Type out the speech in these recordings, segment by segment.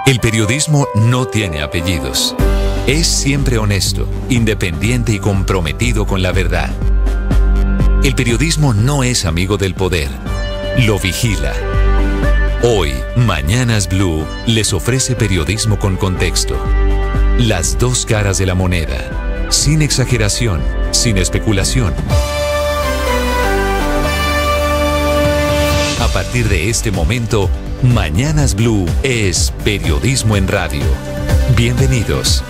El periodismo no tiene apellidos. Es siempre honesto, independiente y comprometido con la verdad. El periodismo no es amigo del poder, lo vigila. Hoy, Mañanas Blue les ofrece periodismo con contexto. Las dos caras de la moneda, sin exageración, sin especulación. A partir de este momento, Mañanas Blue es periodismo en radio. Bienvenidos.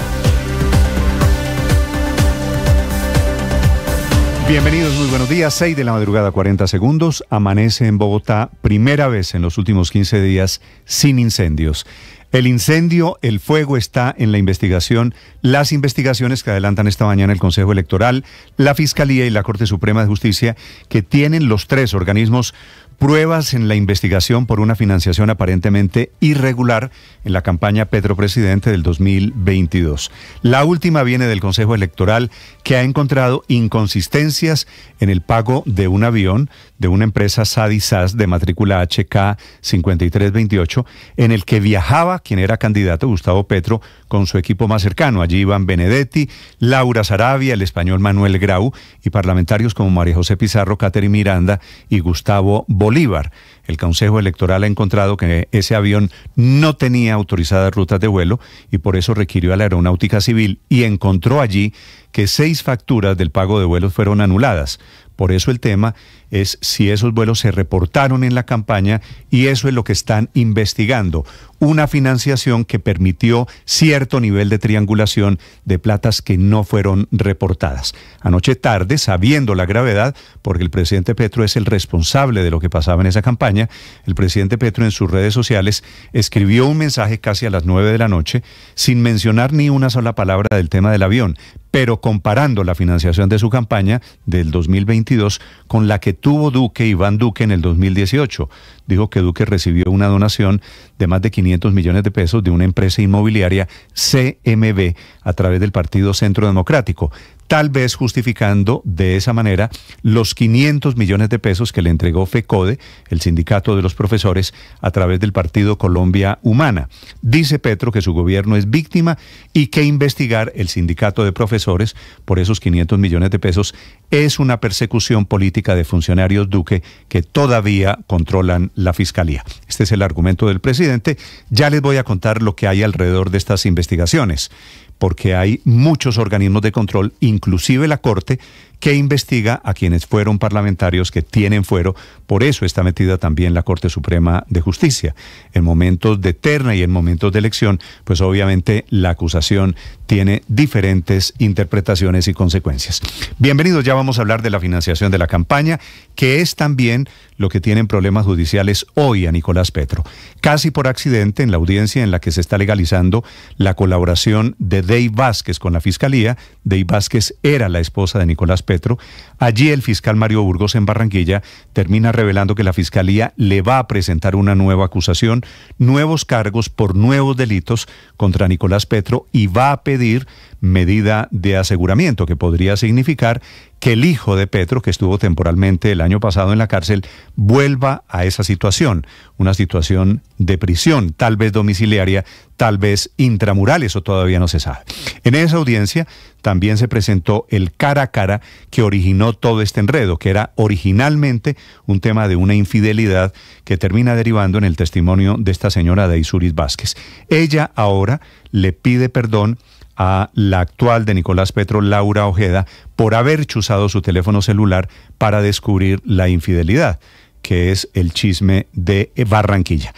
Bienvenidos, muy buenos días. 6 de la madrugada, 40 segundos. Amanece en Bogotá, primera vez en los últimos 15 días, sin incendios. El fuego está en la investigación, las investigaciones que adelantan esta mañana el Consejo Electoral, la Fiscalía y la Corte Suprema de Justicia, que tienen los tres organismos pruebas en la investigación por una financiación aparentemente irregular en la campaña Petro Presidente del 2022. La última viene del Consejo Electoral, que ha encontrado inconsistencias en el pago de un avión de una empresa SADI-SAS de matrícula HK 5328, en el que viajaba quien era candidato, Gustavo Petro, con su equipo más cercano. Allí iban Benedetti, Laura Sarabia, el español Manuel Grau y parlamentarios como María José Pizarro, Catherine Miranda y Gustavo Bolívar. El Consejo Electoral ha encontrado que ese avión no tenía autorizadas rutas de vuelo y por eso requirió a la Aeronáutica Civil y encontró allí que 6 facturas del pago de vuelos fueron anuladas. Por eso el tema es si esos vuelos se reportaron en la campaña y eso es lo que están investigando. Una financiación que permitió cierto nivel de triangulación de platas que no fueron reportadas. Anoche tarde, sabiendo la gravedad, porque el presidente Petro es el responsable de lo que pasaba en esa campaña, el presidente Petro en sus redes sociales escribió un mensaje casi a las 9 de la noche sin mencionar ni una sola palabra del tema del avión, pero comparando la financiación de su campaña del 2022 con la que tuvo Iván Duque en el 2018. Dijo que Duque recibió una donación de más de 500 millones de pesos de una empresa inmobiliaria CMB a través del Partido Centro Democrático, tal vez justificando de esa manera los 500 millones de pesos que le entregó FECODE, el sindicato de los profesores, a través del partido Colombia Humana. Dice Petro que su gobierno es víctima y que investigar el sindicato de profesores por esos 500 millones de pesos es una persecución política de funcionarios Duque que todavía controlan la Fiscalía. Este es el argumento del presidente. Ya les voy a contar lo que hay alrededor de estas investigaciones, porque hay muchos organismos de control, inclusive la Corte, que investiga a quienes fueron parlamentarios que tienen fuero. Por eso está metida también la Corte Suprema de Justicia. En momentos de terna y en momentos de elección, pues obviamente la acusación tiene diferentes interpretaciones y consecuencias. Bienvenidos, ya vamos a hablar de la financiación de la campaña, que es también lo que tienen problemas judiciales hoy a Nicolás Petro. Casi por accidente, en la audiencia en la que se está legalizando la colaboración de Dey Vázquez con la Fiscalía, Dey Vázquez era la esposa de Nicolás Petro. Allí el fiscal Mario Burgos en Barranquilla termina revelando que la Fiscalía le va a presentar una nueva acusación, nuevos cargos por nuevos delitos contra Nicolás Petro y va a pedir medida de aseguramiento, que podría significar que el hijo de Petro, que estuvo temporalmente el año pasado en la cárcel, vuelva a esa situación, una situación de prisión, tal vez domiciliaria, tal vez intramural, eso todavía no se sabe. En esa audiencia también se presentó el cara a cara que originó todo este enredo, que era originalmente un tema de una infidelidad que termina derivando en el testimonio de esta señora Deysuris Vázquez. Ella ahora le pide perdón a la actual de Nicolás Petro, Laura Ojeda, por haber chuzado su teléfono celular para descubrir la infidelidad, que es el chisme de Barranquilla.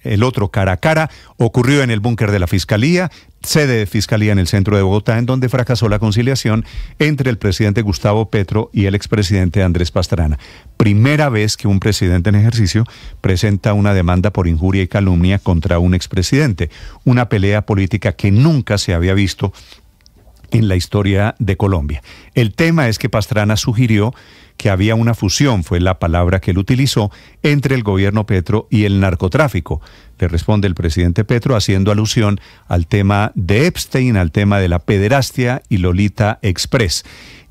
El otro cara a cara ocurrió en el búnker de la Fiscalía, sede de Fiscalía en el centro de Bogotá, en donde fracasó la conciliación entre el presidente Gustavo Petro y el expresidente Andrés Pastrana. Primera vez que un presidente en ejercicio presenta una demanda por injuria y calumnia contra un expresidente. Una pelea política que nunca se había visto en la historia de Colombia. El tema es que Pastrana sugirió que había una fusión, fue la palabra que él utilizó, entre el gobierno Petro y el narcotráfico. Le responde el presidente Petro haciendo alusión al tema de Epstein, al tema de la pederastia y Lolita Express.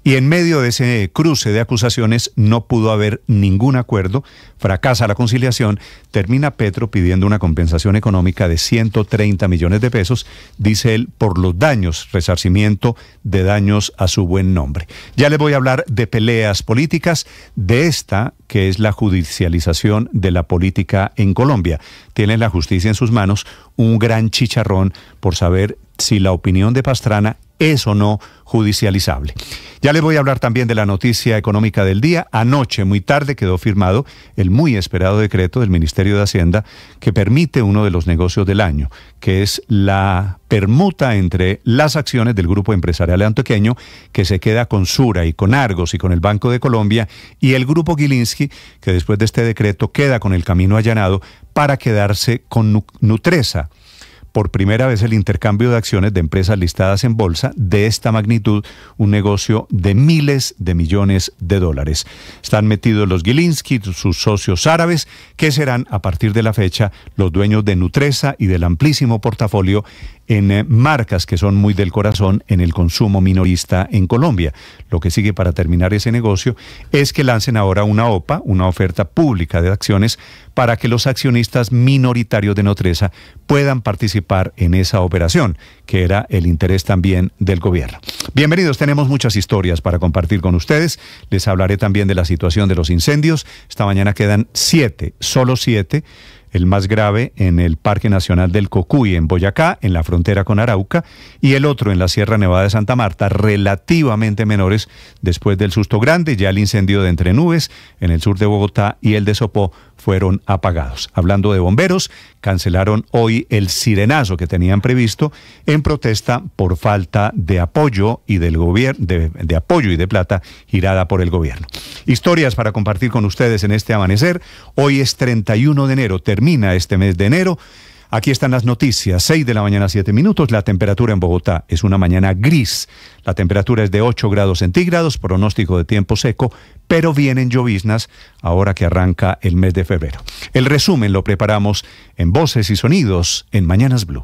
Y en medio de ese cruce de acusaciones no pudo haber ningún acuerdo, fracasa la conciliación, termina Petro pidiendo una compensación económica de 130 millones de pesos, dice él, por los daños, resarcimiento de daños a su buen nombre. Ya les voy a hablar de peleas políticas, de esta que es la judicialización de la política en Colombia. Tiene la justicia en sus manos un gran chicharrón por saber si la opinión de Pastrana es o no judicializable. Ya les voy a hablar también de la noticia económica del día. Anoche, muy tarde, quedó firmado el muy esperado decreto del Ministerio de Hacienda que permite uno de los negocios del año, que es la permuta entre las acciones del Grupo Empresarial Antioqueño, que se queda con Sura y con Argos y con el Banco de Colombia, y el Grupo Gilinski, que después de este decreto queda con el camino allanado para quedarse con Nutresa. Por primera vez el intercambio de acciones de empresas listadas en bolsa de esta magnitud, un negocio de miles de millones de dólares. Están metidos los Gilinski, sus socios árabes, que serán a partir de la fecha los dueños de Nutresa y del amplísimo portafolio en marcas que son muy del corazón en el consumo minorista en Colombia. Lo que sigue para terminar ese negocio es que lancen ahora una OPA, una oferta pública de acciones, para que los accionistas minoritarios de Nutresa puedan participar en esa operación, que era el interés también del gobierno. Bienvenidos, tenemos muchas historias para compartir con ustedes. Les hablaré también de la situación de los incendios. Esta mañana quedan 7, solo 7. El más grave en el Parque Nacional del Cocuy, en Boyacá, en la frontera con Arauca, y el otro en la Sierra Nevada de Santa Marta, relativamente menores después del susto grande. Ya el incendio de Entre Nubes, en el sur de Bogotá, y el de Sopó fueron apagados. Hablando de bomberos, cancelaron hoy el sirenazo que tenían previsto en protesta por falta de apoyo y del gobierno, de apoyo y de plata girada por el gobierno. Historias para compartir con ustedes en este amanecer. Hoy es 31 de enero, termina este mes de enero. Aquí están las noticias, 6 de la mañana, 7 minutos. La temperatura en Bogotá es una mañana gris. La temperatura es de 8 grados centígrados, pronóstico de tiempo seco, pero vienen lloviznas ahora que arranca el mes de febrero. El resumen lo preparamos en Voces y Sonidos en Mañanas Blue.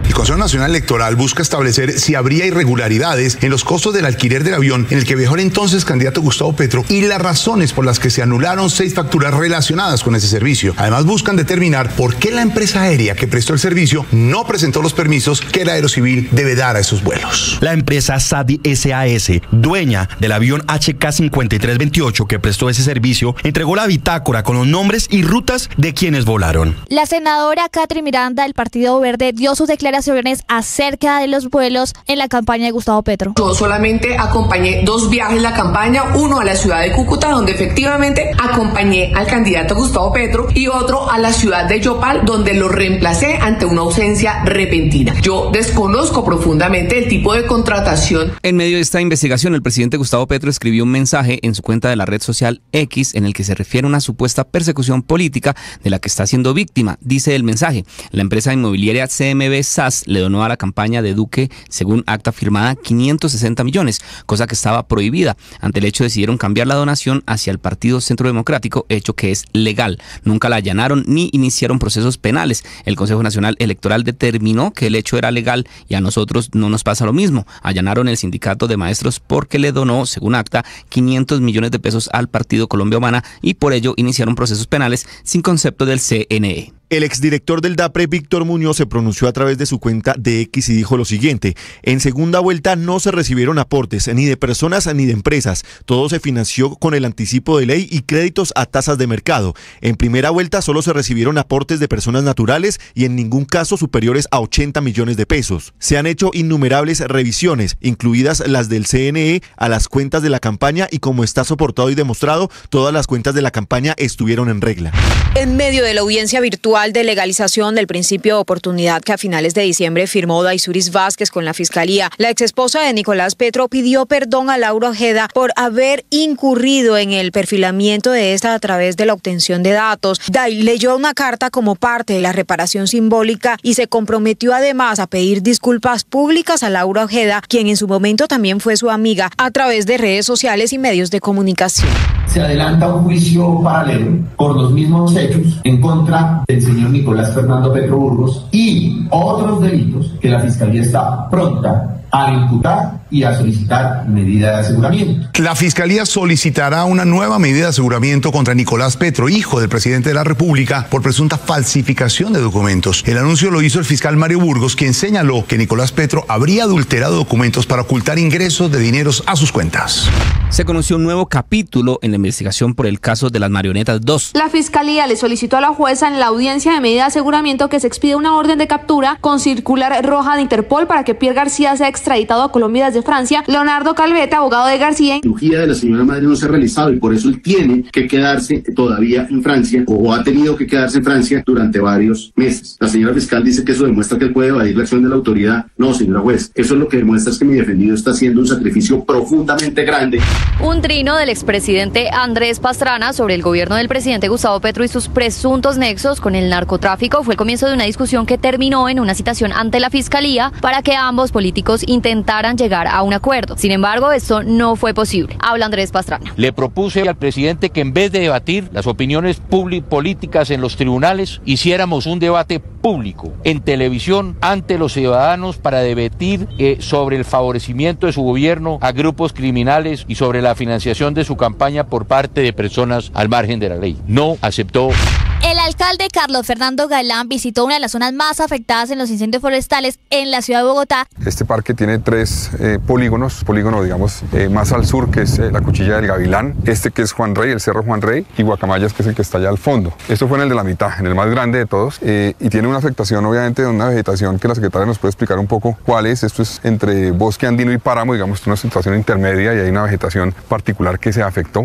El Consejo Nacional Electoral busca establecer si habría irregularidades en los costos del alquiler del avión en el que viajó el entonces candidato Gustavo Petro y las razones por las que se anularon 6 facturas relacionadas con ese servicio. Además, buscan determinar por qué la empresa aérea que prestó el servicio no presentó los permisos que el Aerocivil debe dar a esos vuelos. La empresa SADI SAS, dueña del avión HK5328 que prestó ese servicio, entregó la bitácora con los nombres y rutas de quienes volaron. La senadora Catherine Miranda del Partido Verde dio sus declaraciones acerca de los vuelos en la campaña de Gustavo Petro. Yo solamente acompañé 2 viajes en la campaña, uno a la ciudad de Cúcuta, donde efectivamente acompañé al candidato Gustavo Petro, y otro a la ciudad de Yopal, donde lo reemplacé ante una ausencia repentina. Yo desconozco profundamente el tipo de contratación. En medio de esta investigación, el presidente Gustavo Petro escribió un mensaje en su cuenta de la red social X en el que se refiere a una supuesta persecución política de la que está siendo víctima. Dice el mensaje: la empresa inmobiliaria CMB SAS le donó a la campaña de Duque, según acta firmada, 560 millones, cosa que estaba prohibida. Ante el hecho decidieron cambiar la donación hacia el Partido Centro Democrático, hecho que es legal. Nunca la allanaron ni iniciaron procesos penales. El Consejo Nacional Electoral determinó que el hecho era legal y a nosotros no nos pasa lo mismo. Allanaron el sindicato de maestros porque le donó, según acta, 500 millones de pesos al Partido Colombia Humana y por ello iniciaron procesos penales sin concepto del CNE. El exdirector del DAPRE, Víctor Muñoz, se pronunció a través de su cuenta de X y dijo lo siguiente: en segunda vuelta no se recibieron aportes ni de personas ni de empresas, todo se financió con el anticipo de ley y créditos a tasas de mercado. En primera vuelta solo se recibieron aportes de personas naturales y en ningún caso superiores a 80 millones de pesos. Se han hecho innumerables revisiones, incluidas las del CNE, a las cuentas de la campaña y como está soportado y demostrado, todas las cuentas de la campaña estuvieron en regla. En medio de la audiencia virtual de legalización del principio de oportunidad que a finales de diciembre firmó Daisuris Vázquez con la Fiscalía, la exesposa de Nicolás Petro pidió perdón a Laura Ojeda por haber incurrido en el perfilamiento de esta a través de la obtención de datos. Day leyó una carta como parte de la reparación simbólica y se comprometió además a pedir disculpas públicas a Laura Ojeda, quien en su momento también fue su amiga, a través de redes sociales y medios de comunicación. Se adelanta un juicio paralelo por los mismos hechos en contra del señor Nicolás Fernando Petro Burgos y otros delitos que la Fiscalía está pronta a imputar y a solicitar medida de aseguramiento. La Fiscalía solicitará una nueva medida de aseguramiento contra Nicolás Petro, hijo del presidente de la República, por presunta falsificación de documentos. El anuncio lo hizo el fiscal Mario Burgos, quien señaló que Nicolás Petro habría adulterado documentos para ocultar ingresos de dineros a sus cuentas. Se conoció un nuevo capítulo en la investigación por el caso de las Marionetas 2. La Fiscalía le solicitó a la jueza en la audiencia de medida de aseguramiento que se expida una orden de captura con circular roja de Interpol para que Pierre García sea extraditado a Colombia desde Francia. Leonardo Calvete, abogado de García. La cirugía de la señora madre no se ha realizado y por eso él tiene que quedarse todavía en Francia o ha tenido que quedarse en Francia durante varios meses. La señora fiscal dice que eso demuestra que él puede evadir la acción de la autoridad. No, señora juez, eso es lo que demuestra es que mi defendido está haciendo un sacrificio profundamente grande. Un trino del expresidente Andrés Pastrana sobre el gobierno del presidente Gustavo Petro y sus presuntos nexos con el narcotráfico fue el comienzo de una discusión que terminó en una citación ante la Fiscalía para que ambos políticos intentaran llegar a un acuerdo. Sin embargo, esto no fue posible. Habla Andrés Pastrana. Le propuse al presidente que en vez de debatir las opiniones políticas en los tribunales, hiciéramos un debate público en televisión ante los ciudadanos para debatir sobre el favorecimiento de su gobierno a grupos criminales y sobre la financiación de su campaña por parte de personas al margen de la ley. No aceptó. El alcalde Carlos Fernando Galán visitó una de las zonas más afectadas en los incendios forestales en la ciudad de Bogotá. Este parque tiene tres polígonos, digamos más al sur, que es la Cuchilla del Gavilán, este que es Juan Rey, el Cerro Juan Rey, y Guacamayas, que es el que está allá al fondo. Esto fue en el de la mitad, en el más grande de todos, y tiene una afectación obviamente de una vegetación que la secretaria nos puede explicar un poco cuál es. Esto es entre bosque andino y páramo, digamos, una situación intermedia y hay una vegetación particular que se afectó.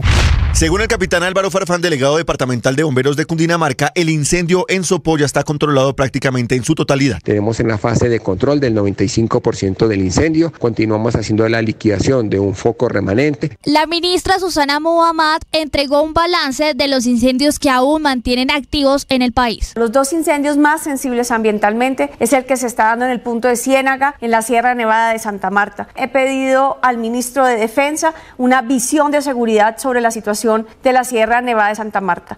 Según el capitán Álvaro Farfán, delegado departamental de bomberos de Cundinamarca, el incendio en Sopó ya está controlado prácticamente en su totalidad. Tenemos en la fase de control del 95% del incendio. Continuamos haciendo la liquidación de un foco remanente. La ministra Susana Mohamed entregó un balance de los incendios que aún mantienen activos en el país. Los dos incendios más sensibles ambientalmente es el que se está dando en el punto de Ciénaga, en la Sierra Nevada de Santa Marta. He pedido al ministro de Defensa una visión de seguridad sobre la situación de la Sierra Nevada de Santa Marta.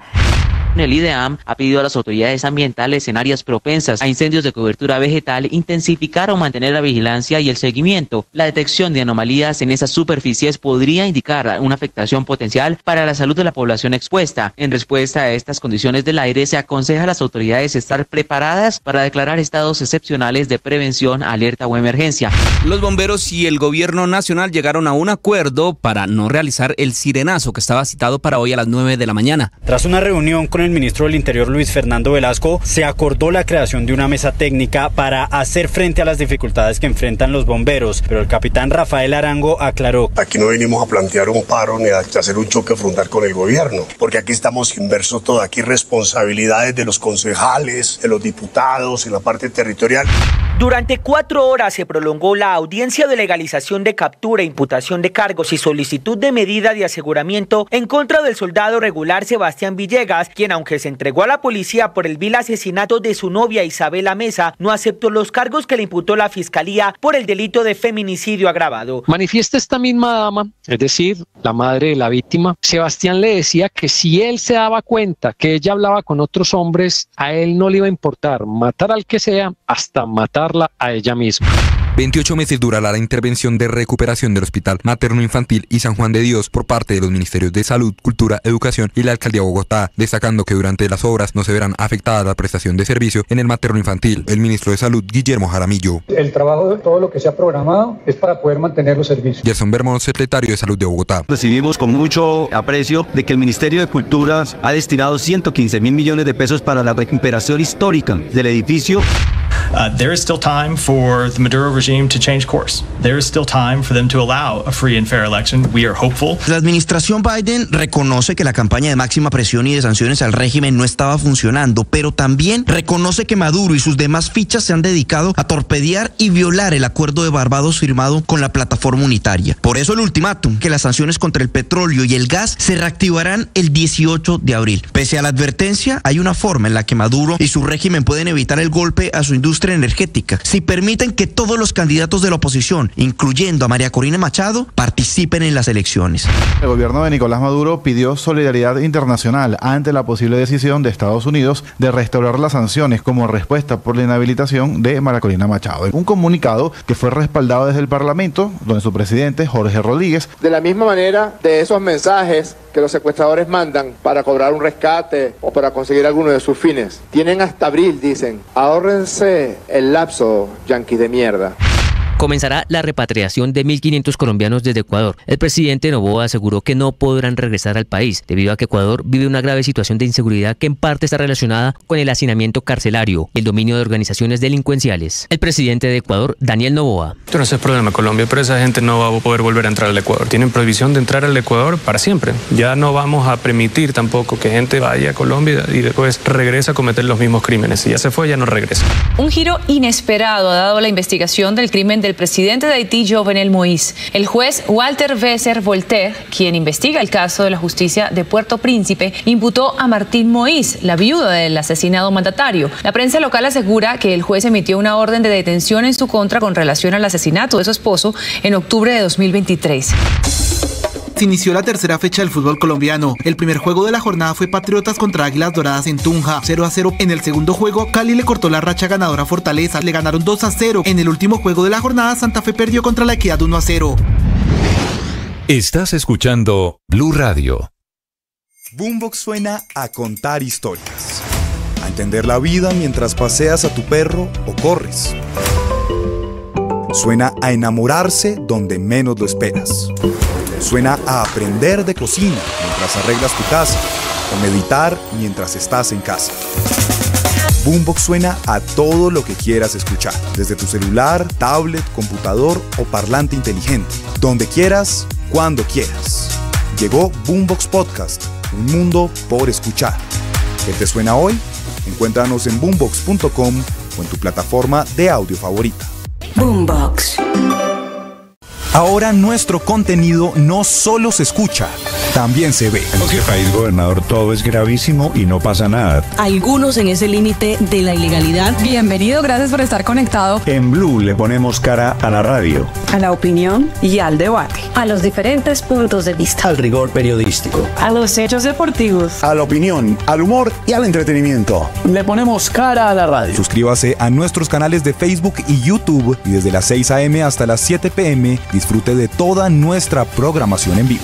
El IDEAM ha pedido a las autoridades ambientales en áreas propensas a incendios de cobertura vegetal intensificar o mantener la vigilancia y el seguimiento. La detección de anomalías en esas superficies podría indicar una afectación potencial para la salud de la población expuesta. En respuesta a estas condiciones del aire, se aconseja a las autoridades estar preparadas para declarar estados excepcionales de prevención, alerta o emergencia. Los bomberos y el gobierno nacional llegaron a un acuerdo para no realizar el sirenazo que estaba citado para hoy a las 9 de la mañana. Tras una reunión con el ministro del Interior Luis Fernando Velasco, se acordó la creación de una mesa técnica para hacer frente a las dificultades que enfrentan los bomberos, pero el capitán Rafael Arango aclaró: aquí no venimos a plantear un paro ni a hacer un choque frontal con el gobierno, porque aquí estamos inmersos todo, aquí responsabilidades de los concejales, de los diputados en la parte territorial. Durante 4 horas se prolongó la audiencia de legalización de captura, imputación de cargos y solicitud de medida de aseguramiento en contra del soldado regular Sebastián Villegas, quien, aunque se entregó a la policía por el vil asesinato de su novia Isabela Mesa, no aceptó los cargos que le imputó la Fiscalía por el delito de feminicidio agravado. Manifiesta esta misma dama, es decir, la madre de la víctima, Sebastián le decía que si él se daba cuenta que ella hablaba con otros hombres, a él no le iba a importar matar al que sea, hasta matarla a ella misma. 28 meses durará la intervención de recuperación del Hospital Materno Infantil y San Juan de Dios por parte de los Ministerios de Salud, Cultura, Educación y la Alcaldía de Bogotá, destacando que durante las obras no se verán afectada la prestación de servicio en el Materno Infantil. El ministro de Salud, Guillermo Jaramillo. El trabajo de todo lo que se ha programado es para poder mantener los servicios. Gerson Bermón, secretario de Salud de Bogotá. Recibimos con mucho aprecio de que el Ministerio de Cultura ha destinado 115.000 millones de pesos para la recuperación histórica del edificio. There is still time for the Maduro regime to change course. There is still time for them to allow a free and fair election. We are hopeful. La administración Biden reconoce que la campaña de máxima presión y de sanciones al régimen no estaba funcionando, pero también reconoce que Maduro y sus demás fichas se han dedicado a torpedear y violar el acuerdo de Barbados firmado con la plataforma unitaria. Por eso el ultimátum, que las sanciones contra el petróleo y el gas se reactivarán el 18 de abril. Pese a la advertencia, hay una forma en la que Maduro y su régimen pueden evitar el golpe a su industria industria energética, si permiten que todos los candidatos de la oposición, incluyendo a María Corina Machado, participen en las elecciones. El gobierno de Nicolás Maduro pidió solidaridad internacional ante la posible decisión de Estados Unidos de restaurar las sanciones como respuesta por la inhabilitación de María Corina Machado. Un comunicado que fue respaldado desde el Parlamento, donde su presidente, Jorge Rodríguez. De la misma manera, de esos mensajes que los secuestradores mandan para cobrar un rescate o para conseguir alguno de sus fines, tienen hasta abril, dicen. Ahórrense el lapso, yanquis de mierda. Comenzará la repatriación de 1.500 colombianos desde Ecuador. El presidente Noboa aseguró que no podrán regresar al país, debido a que Ecuador vive una grave situación de inseguridad que en parte está relacionada con el hacinamiento carcelario y el dominio de organizaciones delincuenciales. El presidente de Ecuador, Daniel Noboa. Esto no es problema Colombia, pero esa gente no va a poder volver a entrar al Ecuador. Tienen prohibición de entrar al Ecuador para siempre. Ya no vamos a permitir tampoco que gente vaya a Colombia y después regresa a cometer los mismos crímenes. Si ya se fue, ya no regresa. Un giro inesperado ha dado la investigación del crimen del presidente de Haití, Jovenel Moïse. El juez Walter Besser Voltaire, quien investiga el caso de la justicia de Puerto Príncipe, imputó a Martín Moïse, la viuda del asesinado mandatario. La prensa local asegura que el juez emitió una orden de detención en su contra con relación al asesinato de su esposo en octubre de 2023. Se inició la tercera fecha del fútbol colombiano. El primer juego de la jornada fue Patriotas contra Águilas Doradas en Tunja, 0-0. En el segundo juego, Cali le cortó la racha ganadora a Fortaleza, le ganaron 2-0. En el último juego de la jornada, Santa Fe perdió contra La Equidad 1-0. Estás escuchando Blue Radio. Boombox suena a contar historias, a entender la vida mientras paseas a tu perro o corres. Suena a enamorarse donde menos lo esperas. Suena a aprender de cocina mientras arreglas tu casa o meditar mientras estás en casa. Boombox suena a todo lo que quieras escuchar, desde tu celular, tablet, computador o parlante inteligente, donde quieras, cuando quieras. Llegó Boombox Podcast, un mundo por escuchar. ¿Qué te suena hoy? Encuéntranos en boombox.com o en tu plataforma de audio favorita. Boombox. Ahora nuestro contenido no solo se escucha, también se ve. En este país, gobernador, todo es gravísimo y no pasa nada. Algunos en ese límite de la ilegalidad. Bienvenido, gracias por estar conectado. En Blue le ponemos cara a la radio, a la opinión y al debate, a los diferentes puntos de vista, al rigor periodístico, a los hechos deportivos, a la opinión, al humor y al entretenimiento. Le ponemos cara a la radio. Suscríbase a nuestros canales de Facebook y YouTube y desde las 6 a.m. hasta las 7 p.m. disfrute de toda nuestra programación en vivo.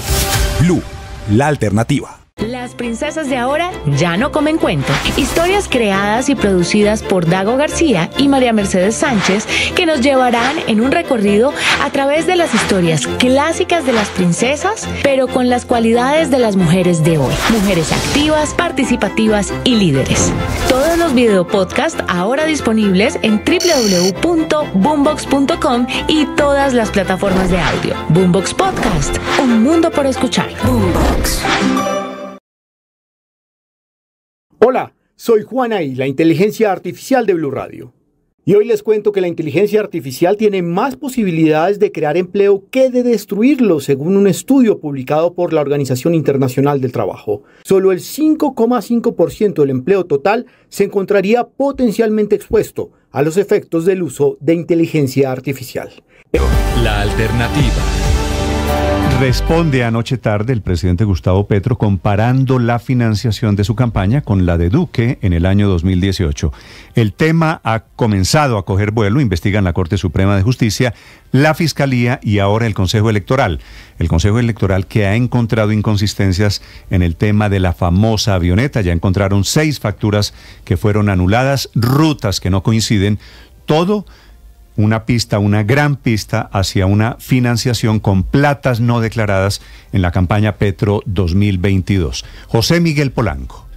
Blue, la alternativa. Las princesas de ahora ya no comen cuento. Historias creadas y producidas por Dago García y María Mercedes Sánchez que nos llevarán en un recorrido a través de las historias clásicas de las princesas, pero con las cualidades de las mujeres de hoy. Mujeres activas, participativas y líderes. Todos los videopodcasts ahora disponibles en www.boombox.com y todas las plataformas de audio. Boombox Podcast, un mundo por escuchar. Boombox. Hola, soy Juan y la inteligencia artificial de Blue Radio. Y hoy les cuento que la inteligencia artificial tiene más posibilidades de crear empleo que de destruirlo, según un estudio publicado por la Organización Internacional del Trabajo. Solo el 5,5% del empleo total se encontraría potencialmente expuesto a los efectos del uso de inteligencia artificial. La alternativa. Responde anoche tarde el presidente Gustavo Petro comparando la financiación de su campaña con la de Duque en el año 2018. El tema ha comenzado a coger vuelo, investigan la Corte Suprema de Justicia, la Fiscalía y ahora el Consejo Electoral. El Consejo Electoral que ha encontrado inconsistencias en el tema de la famosa avioneta. Ya encontraron 6 facturas que fueron anuladas, rutas que no coinciden, todo una pista, una gran pista hacia una financiación con platas no declaradas en la campaña Petro 2022. José Miguel Polanco.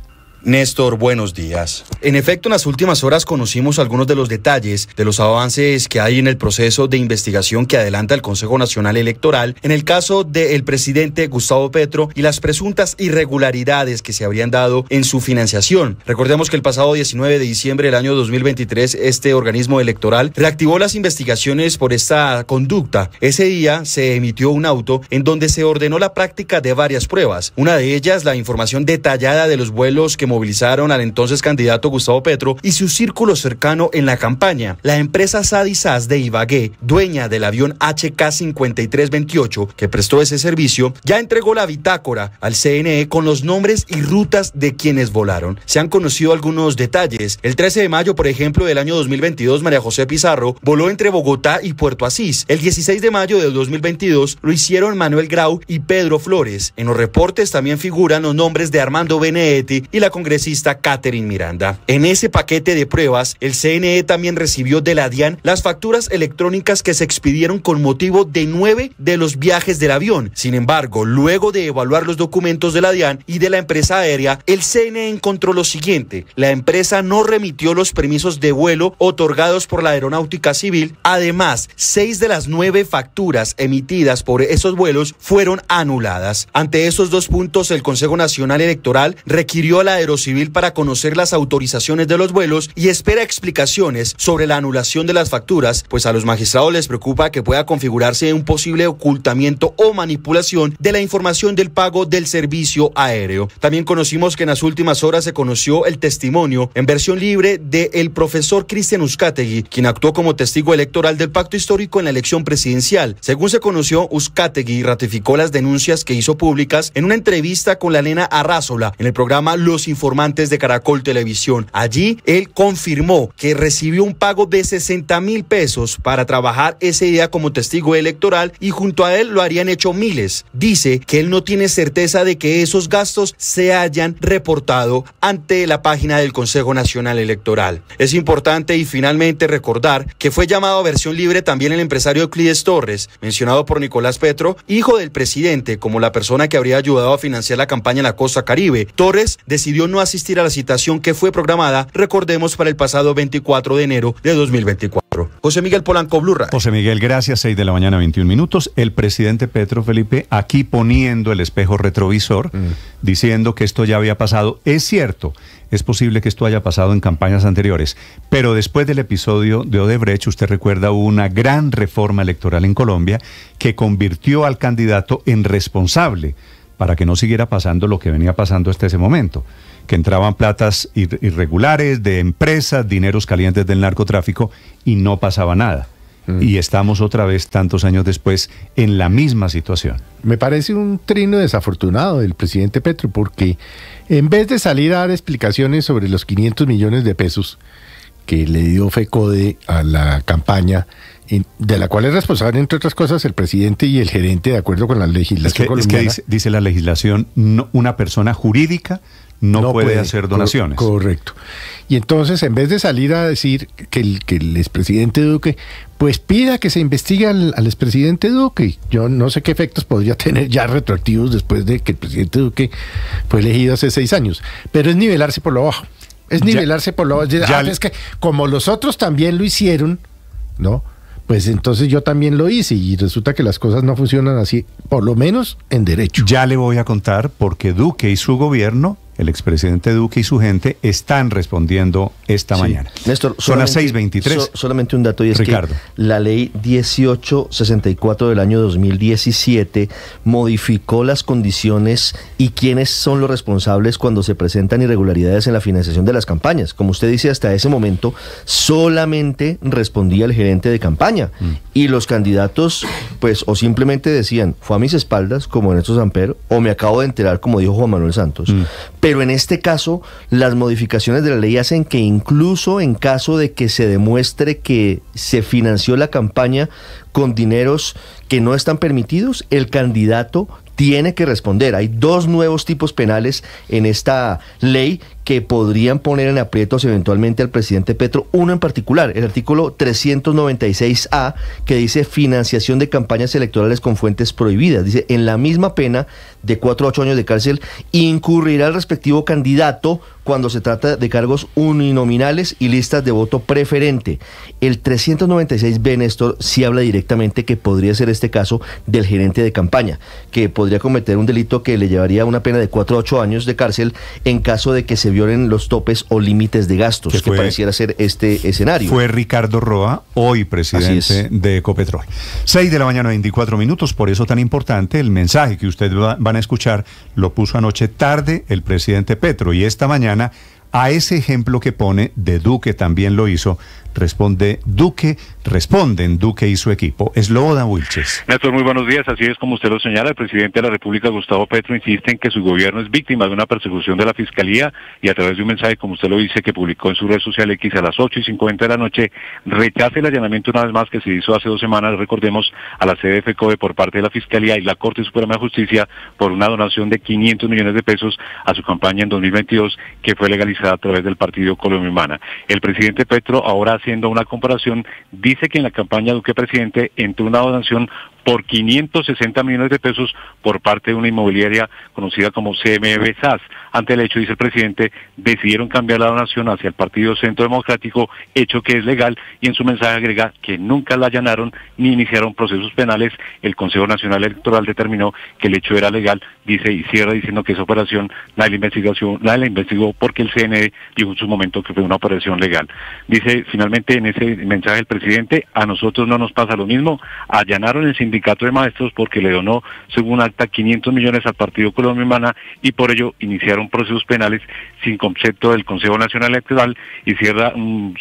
Néstor, buenos días. En efecto, en las últimas horas conocimos algunos de los detalles de los avances que hay en el proceso de investigación que adelanta el Consejo Nacional Electoral en el caso del presidente Gustavo Petro y las presuntas irregularidades que se habrían dado en su financiación. Recordemos que el pasado 19 de diciembre del año 2023, este organismo electoral reactivó las investigaciones por esta conducta. Ese día se emitió un auto en donde se ordenó la práctica de varias pruebas. Una de ellas, la información detallada de los vuelos que movilizaron al entonces candidato Gustavo Petro y su círculo cercano en la campaña. La empresa SADISAS de Ibagué, dueña del avión HK-5328 que prestó ese servicio, ya entregó la bitácora al CNE con los nombres y rutas de quienes volaron. Se han conocido algunos detalles. El 13 de mayo, por ejemplo, del año 2022, María José Pizarro voló entre Bogotá y Puerto Asís. El 16 de mayo del 2022 lo hicieron Manuel Grau y Pedro Flores. En los reportes también figuran los nombres de Armando Benedetti y la congresista Catherine Miranda. En ese paquete de pruebas, el CNE también recibió de la DIAN las facturas electrónicas que se expidieron con motivo de 9 de los viajes del avión. Sin embargo, luego de evaluar los documentos de la DIAN y de la empresa aérea, el CNE encontró lo siguiente: la empresa no remitió los permisos de vuelo otorgados por la Aeronáutica Civil. Además, 6 de las 9 facturas emitidas por esos vuelos fueron anuladas. Ante esos 2 puntos, el Consejo Nacional Electoral requirió a la Aerocivil para conocer las autorizaciones de los vuelos y espera explicaciones sobre la anulación de las facturas, pues a los magistrados les preocupa que pueda configurarse un posible ocultamiento o manipulación de la información del pago del servicio aéreo. También conocimos que en las últimas horas se conoció el testimonio en versión libre del profesor Cristian Uzcategui, quien actuó como testigo electoral del pacto histórico en la elección presidencial. Según se conoció, Uzcategui ratificó las denuncias que hizo públicas en una entrevista con la nena Arrázola en el programa Los Informantes de Caracol Televisión. Allí, él confirmó que recibió un pago de 60,000 pesos para trabajar ese día como testigo electoral y junto a él lo harían hecho miles. Dice que él no tiene certeza de que esos gastos se hayan reportado ante la página del Consejo Nacional Electoral. Es importante y finalmente recordar que fue llamado a versión libre también el empresario Euclides Torres, mencionado por Nicolás Petro, hijo del presidente, como la persona que habría ayudado a financiar la campaña en la costa caribe. Torres decidió no asistir a la citación que fue programada, recordemos, para el pasado 24 de enero de 2024. José Miguel Polanco, Blue Radio. José Miguel, gracias. 6 de la mañana, 21 minutos. El presidente Petro, Felipe, aquí poniendo el espejo retrovisor, diciendo que esto ya había pasado. Es cierto, es posible que esto haya pasado en campañas anteriores, pero después del episodio de Odebrecht, usted recuerda, hubo una gran reforma electoral en Colombia que convirtió al candidato en responsable para que no siguiera pasando lo que venía pasando hasta ese momento, que entraban platas irregulares de empresas, dineros calientes del narcotráfico y no pasaba nada. Y estamos otra vez, tantos años después, en la misma situación. Me parece un trino desafortunado del presidente Petro, porque en vez de salir a dar explicaciones sobre los 500 millones de pesos que le dio FECODE a la campaña, de la cual es responsable, entre otras cosas, el presidente y el gerente, de acuerdo con la legislación colombiana. Es que dice la legislación, no, una persona jurídica no puede hacer donaciones. Correcto. Y entonces, en vez de salir a decir que el expresidente Duque, pues pida que se investigue al expresidente Duque. Yo no sé qué efectos podría tener ya retroactivos después de que el presidente Duque fue elegido hace 6 años. Pero es nivelarse por lo bajo. Es nivelarse por lo bajo. Es que como los otros también lo hicieron, ¿no? Pues entonces yo también lo hice y resulta que las cosas no funcionan así, por lo menos en derecho. Ya le voy a contar porque Duque y su gobierno, el expresidente Duque y su gente, están respondiendo esta mañana. Néstor, son las 6:23. Solamente un dato, y es Ricardo, que la ley 1864 del año 2017 modificó las condiciones y quiénes son los responsables cuando se presentan irregularidades en la financiación de las campañas. Como usted dice, hasta ese momento solamente respondía el gerente de campaña y los candidatos pues o simplemente decían, fue a mis espaldas, como Ernesto Samper, o me acabo de enterar, como dijo Juan Manuel Santos. Pero en este caso, las modificaciones de la ley hacen que incluso en caso de que se demuestre que se financió la campaña con dineros que no están permitidos, el candidato tiene que responder. Hay 2 nuevos tipos penales en esta ley que podrían poner en aprietos eventualmente al presidente Petro. Uno en particular, el artículo 396A, que dice financiación de campañas electorales con fuentes prohibidas. Dice, en la misma pena de 4 a 8 años de cárcel incurrirá el respectivo candidato cuando se trata de cargos uninominales y listas de voto preferente. El 396B, Néstor, sí habla directamente que podría ser este caso del gerente de campaña, que podría cometer un delito que le llevaría una pena de 4 a 8 años de cárcel en caso de que se violen los topes o límites de gastos, que pareciera ser este escenario. Fue Ricardo Roa, hoy presidente de Ecopetrol. 6:24 a.m, por eso tan importante el mensaje que ustedes van a escuchar, lo puso anoche tarde el presidente Petro, y esta mañana a ese ejemplo que pone de Duque también lo hizo. Responden Duque y su equipo. Slobodan Wilches. Néstor, muy buenos días. Así es como usted lo señala, el presidente de la República, Gustavo Petro, insiste en que su gobierno es víctima de una persecución de la Fiscalía, y a través de un mensaje, como usted lo dice, que publicó en su red social X a las 8:50 de la noche, rechaza el allanamiento una vez más que se hizo hace 2 semanas, recordemos, a la sede de FECODE por parte de la Fiscalía y la Corte Suprema de Justicia por una donación de 500 millones de pesos a su campaña en 2022, que fue legalizada a través del partido Colombia Humana. El presidente Petro, ahora haciendo una comparación, dice que en la campaña Duque presidente entró una donación por 560 millones de pesos por parte de una inmobiliaria conocida como CMB SAS. Ante el hecho, dice el presidente, decidieron cambiar la donación hacia el Partido Centro Democrático, hecho que es legal, y en su mensaje agrega que nunca la allanaron ni iniciaron procesos penales. El Consejo Nacional Electoral determinó que el hecho era legal, dice, y cierra diciendo que esa operación nadie la investigó porque el CNE dijo en su momento que fue una operación legal. Dice finalmente en ese mensaje el presidente, a nosotros no nos pasa lo mismo, allanaron el sindicato de maestros porque le donó, según acta, 500 millones al Partido Colombia Humana, y por ello iniciaron procesos penales sin concepto del Consejo Nacional Electoral, y cierra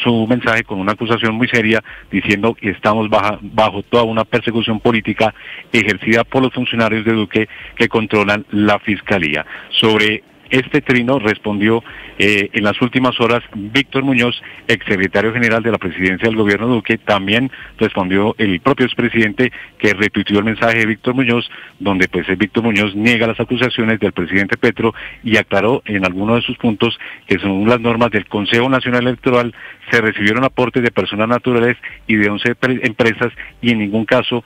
su mensaje con una acusación muy seria diciendo que estamos bajo toda una persecución política ejercida por los funcionarios de Duque que controlan la Fiscalía. Sobre este trino respondió en las últimas horas Víctor Muñoz, exsecretario general de la presidencia del gobierno Duque. También respondió el propio expresidente, que retuiteó el mensaje de Víctor Muñoz, donde pues Víctor Muñoz niega las acusaciones del presidente Petro y aclaró en algunos de sus puntos que según las normas del Consejo Nacional Electoral se recibieron aportes de personas naturales y de 11 empresas, y en ningún caso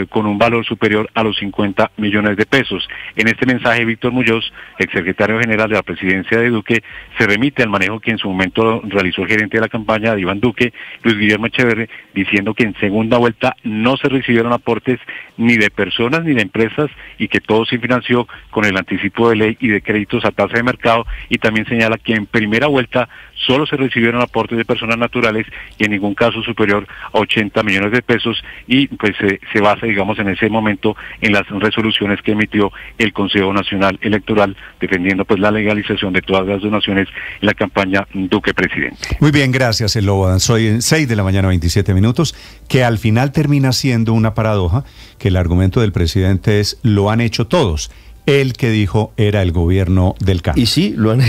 con un valor superior a los 50 millones de pesos. En este mensaje, Víctor Muñoz, exsecretario general de la presidencia de Duque, se remite al manejo que en su momento realizó el gerente de la campaña de Iván Duque, Luis Guillermo Echeverri, diciendo que en segunda vuelta no se recibieron aportes ni de personas ni de empresas, y que todo se financió con el anticipo de ley y de créditos a tasa de mercado, y también señala que en primera vuelta solo se recibieron aportes de personas naturales y en ningún caso superior a 80 millones de pesos, y pues se basa, digamos, en ese momento en las resoluciones que emitió el Consejo Nacional Electoral defendiendo pues la legalización de todas las donaciones en la campaña Duque presidente. Muy bien, gracias, Slobodan. Soy en 6:27 a.m, que al final termina siendo una paradoja, que el argumento del presidente es: lo han hecho todos. El que dijo era el gobierno del cambio. Y sí, lo han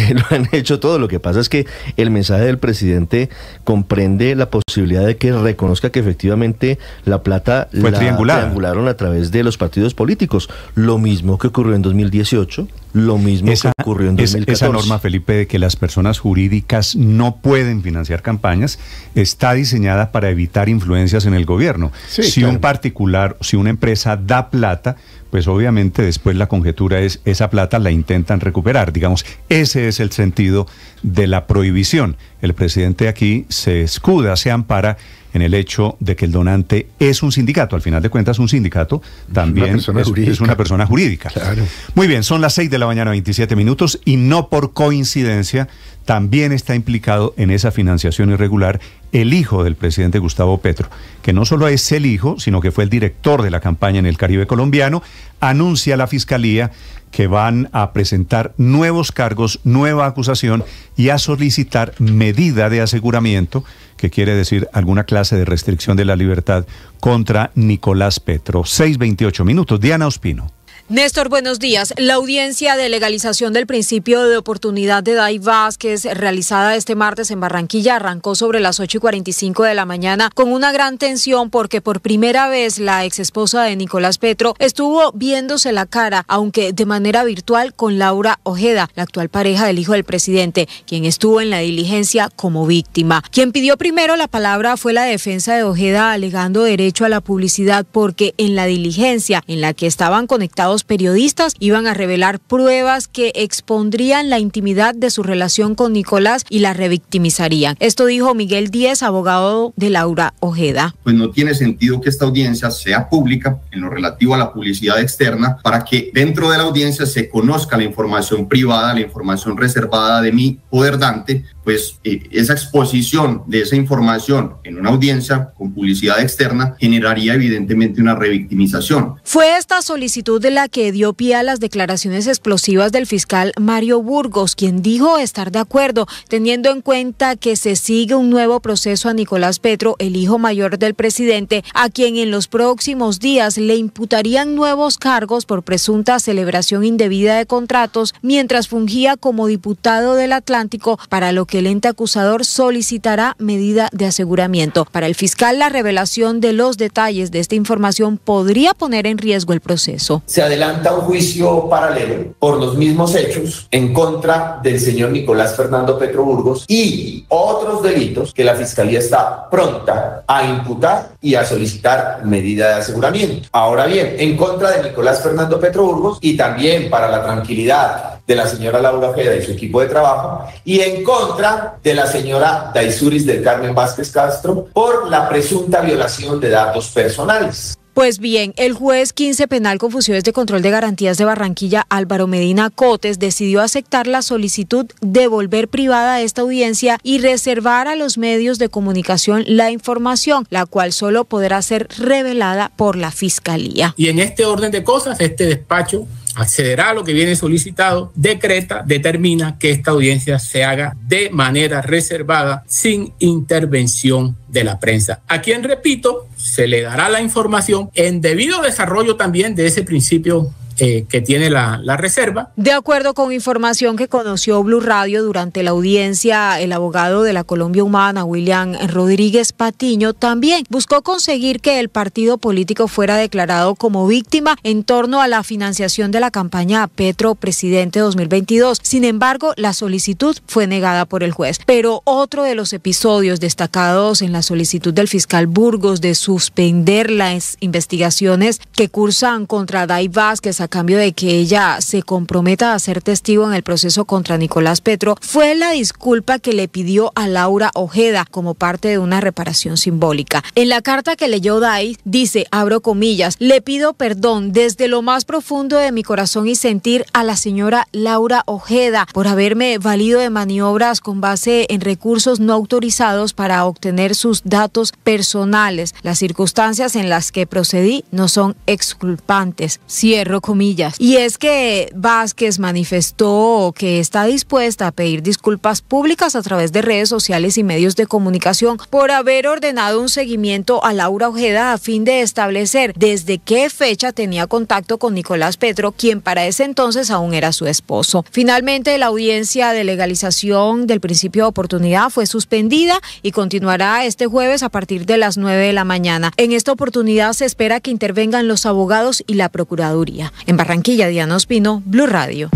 hecho todo. Lo que pasa es que el mensaje del presidente comprende la posibilidad de que reconozca que efectivamente la plata fue triangularon a través de los partidos políticos. Lo mismo que ocurrió en 2018, lo mismo que ocurrió en 2014. Esa norma, Felipe, de que las personas jurídicas no pueden financiar campañas, está diseñada para evitar influencias en el gobierno. Sí, si claro. Un particular, si una empresa da plata, pues obviamente después la conjetura es esa plata la intentan recuperar. Digamos, ese es el sentido de la prohibición. El presidente aquí se escuda, se ampara en el hecho de que el donante es un sindicato. Al final de cuentas, un sindicato también es una persona jurídica. Claro. Muy bien, son las 6:27 a.m, y no por coincidencia también está implicado en esa financiación irregular el hijo del presidente Gustavo Petro, que no solo es el hijo, sino que fue el director de la campaña en el Caribe colombiano. Anuncia la Fiscalía que van a presentar nuevos cargos, nueva acusación, y a solicitar medida de aseguramiento, que quiere decir alguna clase de restricción de la libertad contra Nicolás Petro. 6:28 a.m, Diana Ospino. Néstor, buenos días. La audiencia de legalización del principio de oportunidad de Day Vázquez, realizada este martes en Barranquilla, arrancó sobre las 8:45 de la mañana con una gran tensión, porque por primera vez la exesposa de Nicolás Petro estuvo viéndose la cara, aunque de manera virtual, con Laura Ojeda, la actual pareja del hijo del presidente, quien estuvo en la diligencia como víctima. Quien pidió primero la palabra fue la defensa de Ojeda, alegando derecho a la publicidad porque en la diligencia en la que estaban conectados denominados periodistas iban a revelar pruebas que expondrían la intimidad de su relación con Nicolás y la revictimizarían. Esto dijo Miguel Díez, abogado de Laura Ojeda. Pues no tiene sentido que esta audiencia sea pública en lo relativo a la publicidad externa para que dentro de la audiencia se conozca la información privada, la información reservada de mi poder dante, pues esa exposición de esa información en una audiencia con publicidad externa generaría evidentemente una revictimización. Fue esta solicitud de la que dio pie a las declaraciones explosivas del fiscal Mario Burgos, quien dijo estar de acuerdo, teniendo en cuenta que se sigue un nuevo proceso a Nicolás Petro, el hijo mayor del presidente, a quien en los próximos días le imputarían nuevos cargos por presunta celebración indebida de contratos mientras fungía como diputado del Atlántico, para lo que el ente acusador solicitará medida de aseguramiento. Para el fiscal, la revelación de los detalles de esta información podría poner en riesgo el proceso. Se adelanta un juicio paralelo por los mismos hechos en contra del señor Nicolás Fernando Petro Burgos y otros delitos que la Fiscalía está pronta a imputar y a solicitar medida de aseguramiento. Ahora bien, en contra de Nicolás Fernando Petro Burgos y también para la tranquilidad de la señora Laura Ojeda y su equipo de trabajo, y en contra de la señora Daisuris del Carmen Vázquez Castro por la presunta violación de datos personales. Pues bien, el juez 15 penal con funciones de control de garantías de Barranquilla, Álvaro Medina Cotes, decidió aceptar la solicitud de volver privada esta audiencia y reservar a los medios de comunicación la información, la cual solo podrá ser revelada por la Fiscalía. Y en este orden de cosas, este despacho accederá a lo que viene solicitado, decreta, determina que esta audiencia se haga de manera reservada, sin intervención de la prensa, a quien, repito, se le dará la información en debido desarrollo también de ese principio que tiene la reserva. De acuerdo con información que conoció Blue Radio durante la audiencia, el abogado de la Colombia Humana, William Rodríguez Patiño, también buscó conseguir que el partido político fuera declarado como víctima en torno a la financiación de la campaña Petro Presidente 2022. Sin embargo, la solicitud fue negada por el juez. Pero otro de los episodios destacados en la solicitud del fiscal Burgos de suspender las investigaciones que cursan contra Day Vázquez a cambio de que ella se comprometa a ser testigo en el proceso contra Nicolás Petro fue la disculpa que le pidió a Laura Ojeda como parte de una reparación simbólica. En la carta que leyó Day dice, abro comillas, le pido perdón desde lo más profundo de mi corazón y sentir a la señora Laura Ojeda por haberme valido de maniobras con base en recursos no autorizados para obtener sus datos personales. Las circunstancias en las que procedí no son exculpantes. Cierro comillas. Y es que Vázquez manifestó que está dispuesta a pedir disculpas públicas a través de redes sociales y medios de comunicación por haber ordenado un seguimiento a Laura Ojeda a fin de establecer desde qué fecha tenía contacto con Nicolás Petro, quien para ese entonces aún era su esposo. Finalmente, la audiencia de legalización del principio de oportunidad fue suspendida y continuará este jueves a partir de las 9 de la mañana. En esta oportunidad se espera que intervengan los abogados y la Procuraduría. En Barranquilla, Diana Ospino, Blue Radio.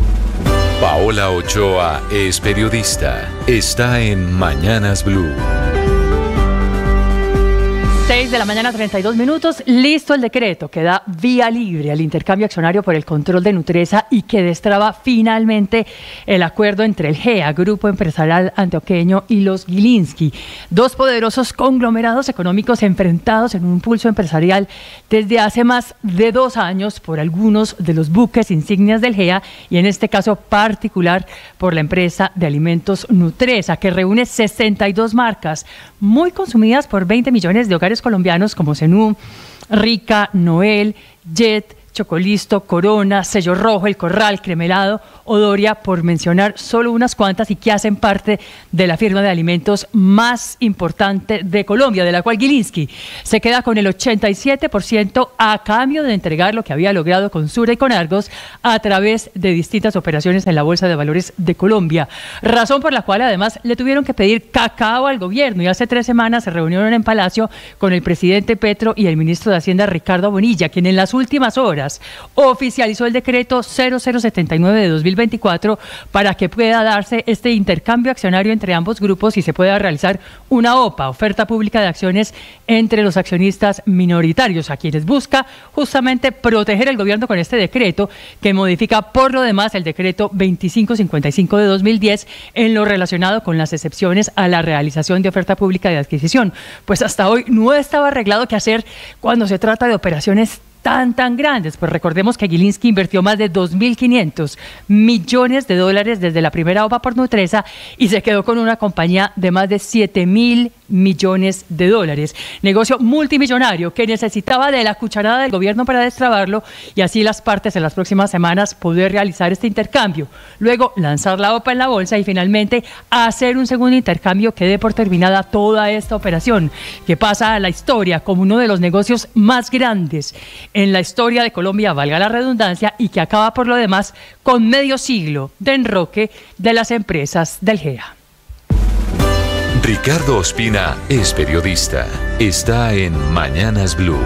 Paola Ochoa es periodista. Está en Mañanas Blue. 6 de la mañana, 32 minutos. Listo el decreto que da vía libre al intercambio accionario por el control de Nutresa y que destraba finalmente el acuerdo entre el GEA, Grupo Empresarial Antioqueño, y los Gilinski, dos poderosos conglomerados económicos enfrentados en un pulso empresarial desde hace más de 2 años por algunos de los buques insignias del GEA y en este caso particular por la empresa de alimentos Nutresa, que reúne 62 marcas muy consumidas por 20 millones de hogares colombianos como Zenú, Rica, Noel, Jet, Chocolisto, Corona, Sello Rojo, El Corral, Cremelado, Odoria, por mencionar solo unas cuantas, y que hacen parte de la firma de alimentos más importante de Colombia, de la cual Gilinski se queda con el 87% a cambio de entregar lo que había logrado con Sura y con Argos a través de distintas operaciones en la Bolsa de Valores de Colombia. Razón por la cual además le tuvieron que pedir cacao al gobierno y hace 3 semanas se reunieron en Palacio con el presidente Petro y el ministro de Hacienda Ricardo Bonilla, quien en las últimas horas horas oficializó el decreto 0079 de 2024 para que pueda darse este intercambio accionario entre ambos grupos y se pueda realizar una OPA, oferta pública de acciones entre los accionistas minoritarios, a quienes busca justamente proteger el gobierno con este decreto que modifica por lo demás el decreto 2555 de 2010 en lo relacionado con las excepciones a la realización de oferta pública de adquisición. Pues hasta hoy no estaba arreglado qué hacer cuando se trata de operaciones tan grandes. Pues recordemos que Gilinski invirtió más de 2.500 millones de dólares desde la primera OPA por Nutresa y se quedó con una compañía de más de 7.000 millones de dólares. Negocio multimillonario que necesitaba de la cucharada del gobierno para destrabarlo y así las partes en las próximas semanas poder realizar este intercambio. Luego lanzar la OPA en la bolsa y finalmente hacer un segundo intercambio que dé por terminada toda esta operación, que pasa a la historia como uno de los negocios más grandes en la historia de Colombia, valga la redundancia, y que acaba por lo demás con medio siglo de enroque de las empresas del GEA. Ricardo Ospina es periodista. Está en Mañanas Blue.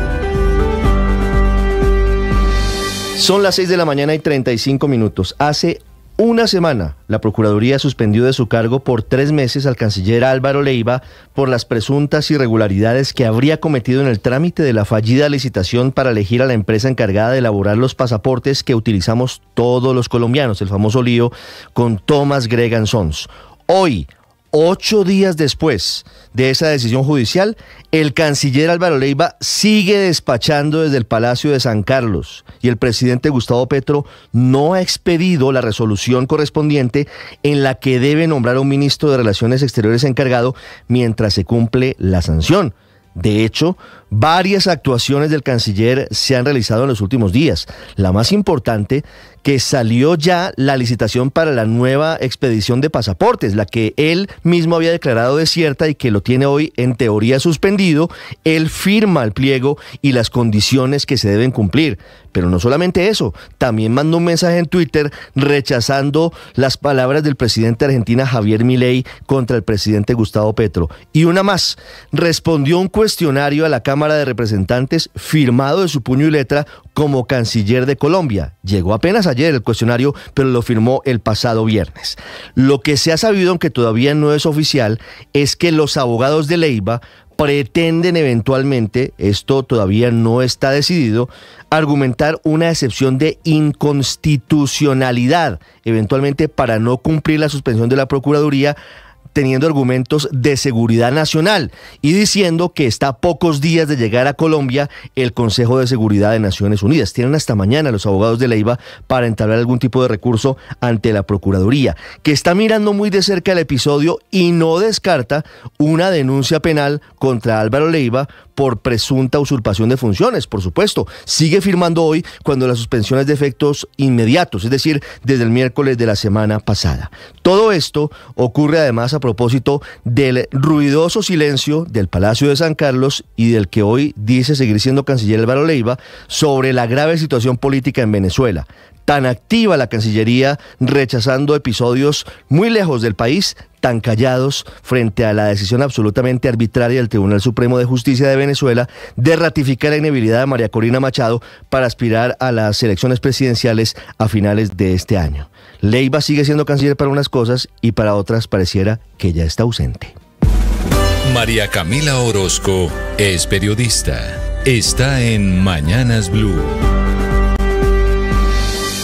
Son las 6 de la mañana y 35 minutos. Hace una semana, la Procuraduría suspendió de su cargo por 3 meses al canciller Álvaro Leiva por las presuntas irregularidades que habría cometido en el trámite de la fallida licitación para elegir a la empresa encargada de elaborar los pasaportes que utilizamos todos los colombianos, el famoso lío con Thomas Gregg & Sons. Hoy, 8 días después de esa decisión judicial, el canciller Álvaro Leiva sigue despachando desde el Palacio de San Carlos y el presidente Gustavo Petro no ha expedido la resolución correspondiente en la que debe nombrar a un ministro de Relaciones Exteriores encargado mientras se cumple la sanción. De hecho, varias actuaciones del canciller se han realizado en los últimos días. La más importante, que salió ya la licitación para la nueva expedición de pasaportes, la que él mismo había declarado desierta y que lo tiene hoy en teoría suspendido. Él firma el pliego y las condiciones que se deben cumplir. Pero no solamente eso, también mandó un mensaje en Twitter rechazando las palabras del presidente de Argentina, Javier Milei, contra el presidente Gustavo Petro. Y una más, respondió un cuestionario a la Cámara de Representantes firmado de su puño y letra como canciller de Colombia. Llegó apenas ayer el cuestionario, pero lo firmó el pasado viernes. Lo que se ha sabido, aunque todavía no es oficial, es que los abogados de Leiva pretenden eventualmente, esto todavía no está decidido, argumentar una excepción de inconstitucionalidad, eventualmente para no cumplir la suspensión de la Procuraduría, teniendo argumentos de seguridad nacional y diciendo que está a pocos días de llegar a Colombia el Consejo de Seguridad de Naciones Unidas. Tienen hasta mañana los abogados de Leiva para entablar algún tipo de recurso ante la Procuraduría, que está mirando muy de cerca el episodio y no descarta una denuncia penal contra Álvaro Leiva por presunta usurpación de funciones. Por supuesto, sigue firmando hoy cuando la suspensión es de efectos inmediatos, es decir, desde el miércoles de la semana pasada. Todo esto ocurre además a propósito del ruidoso silencio del Palacio de San Carlos y del que hoy dice seguir siendo canciller Álvaro Leiva sobre la grave situación política en Venezuela. Tan activa la Cancillería rechazando episodios muy lejos del país, tan callados frente a la decisión absolutamente arbitraria del Tribunal Supremo de Justicia de Venezuela de ratificar la inhabilidad de María Corina Machado para aspirar a las elecciones presidenciales a finales de este año. Leiva sigue siendo canciller para unas cosas y para otras pareciera que ya está ausente. María Camila Orozco es periodista. Está en Mañanas Blue.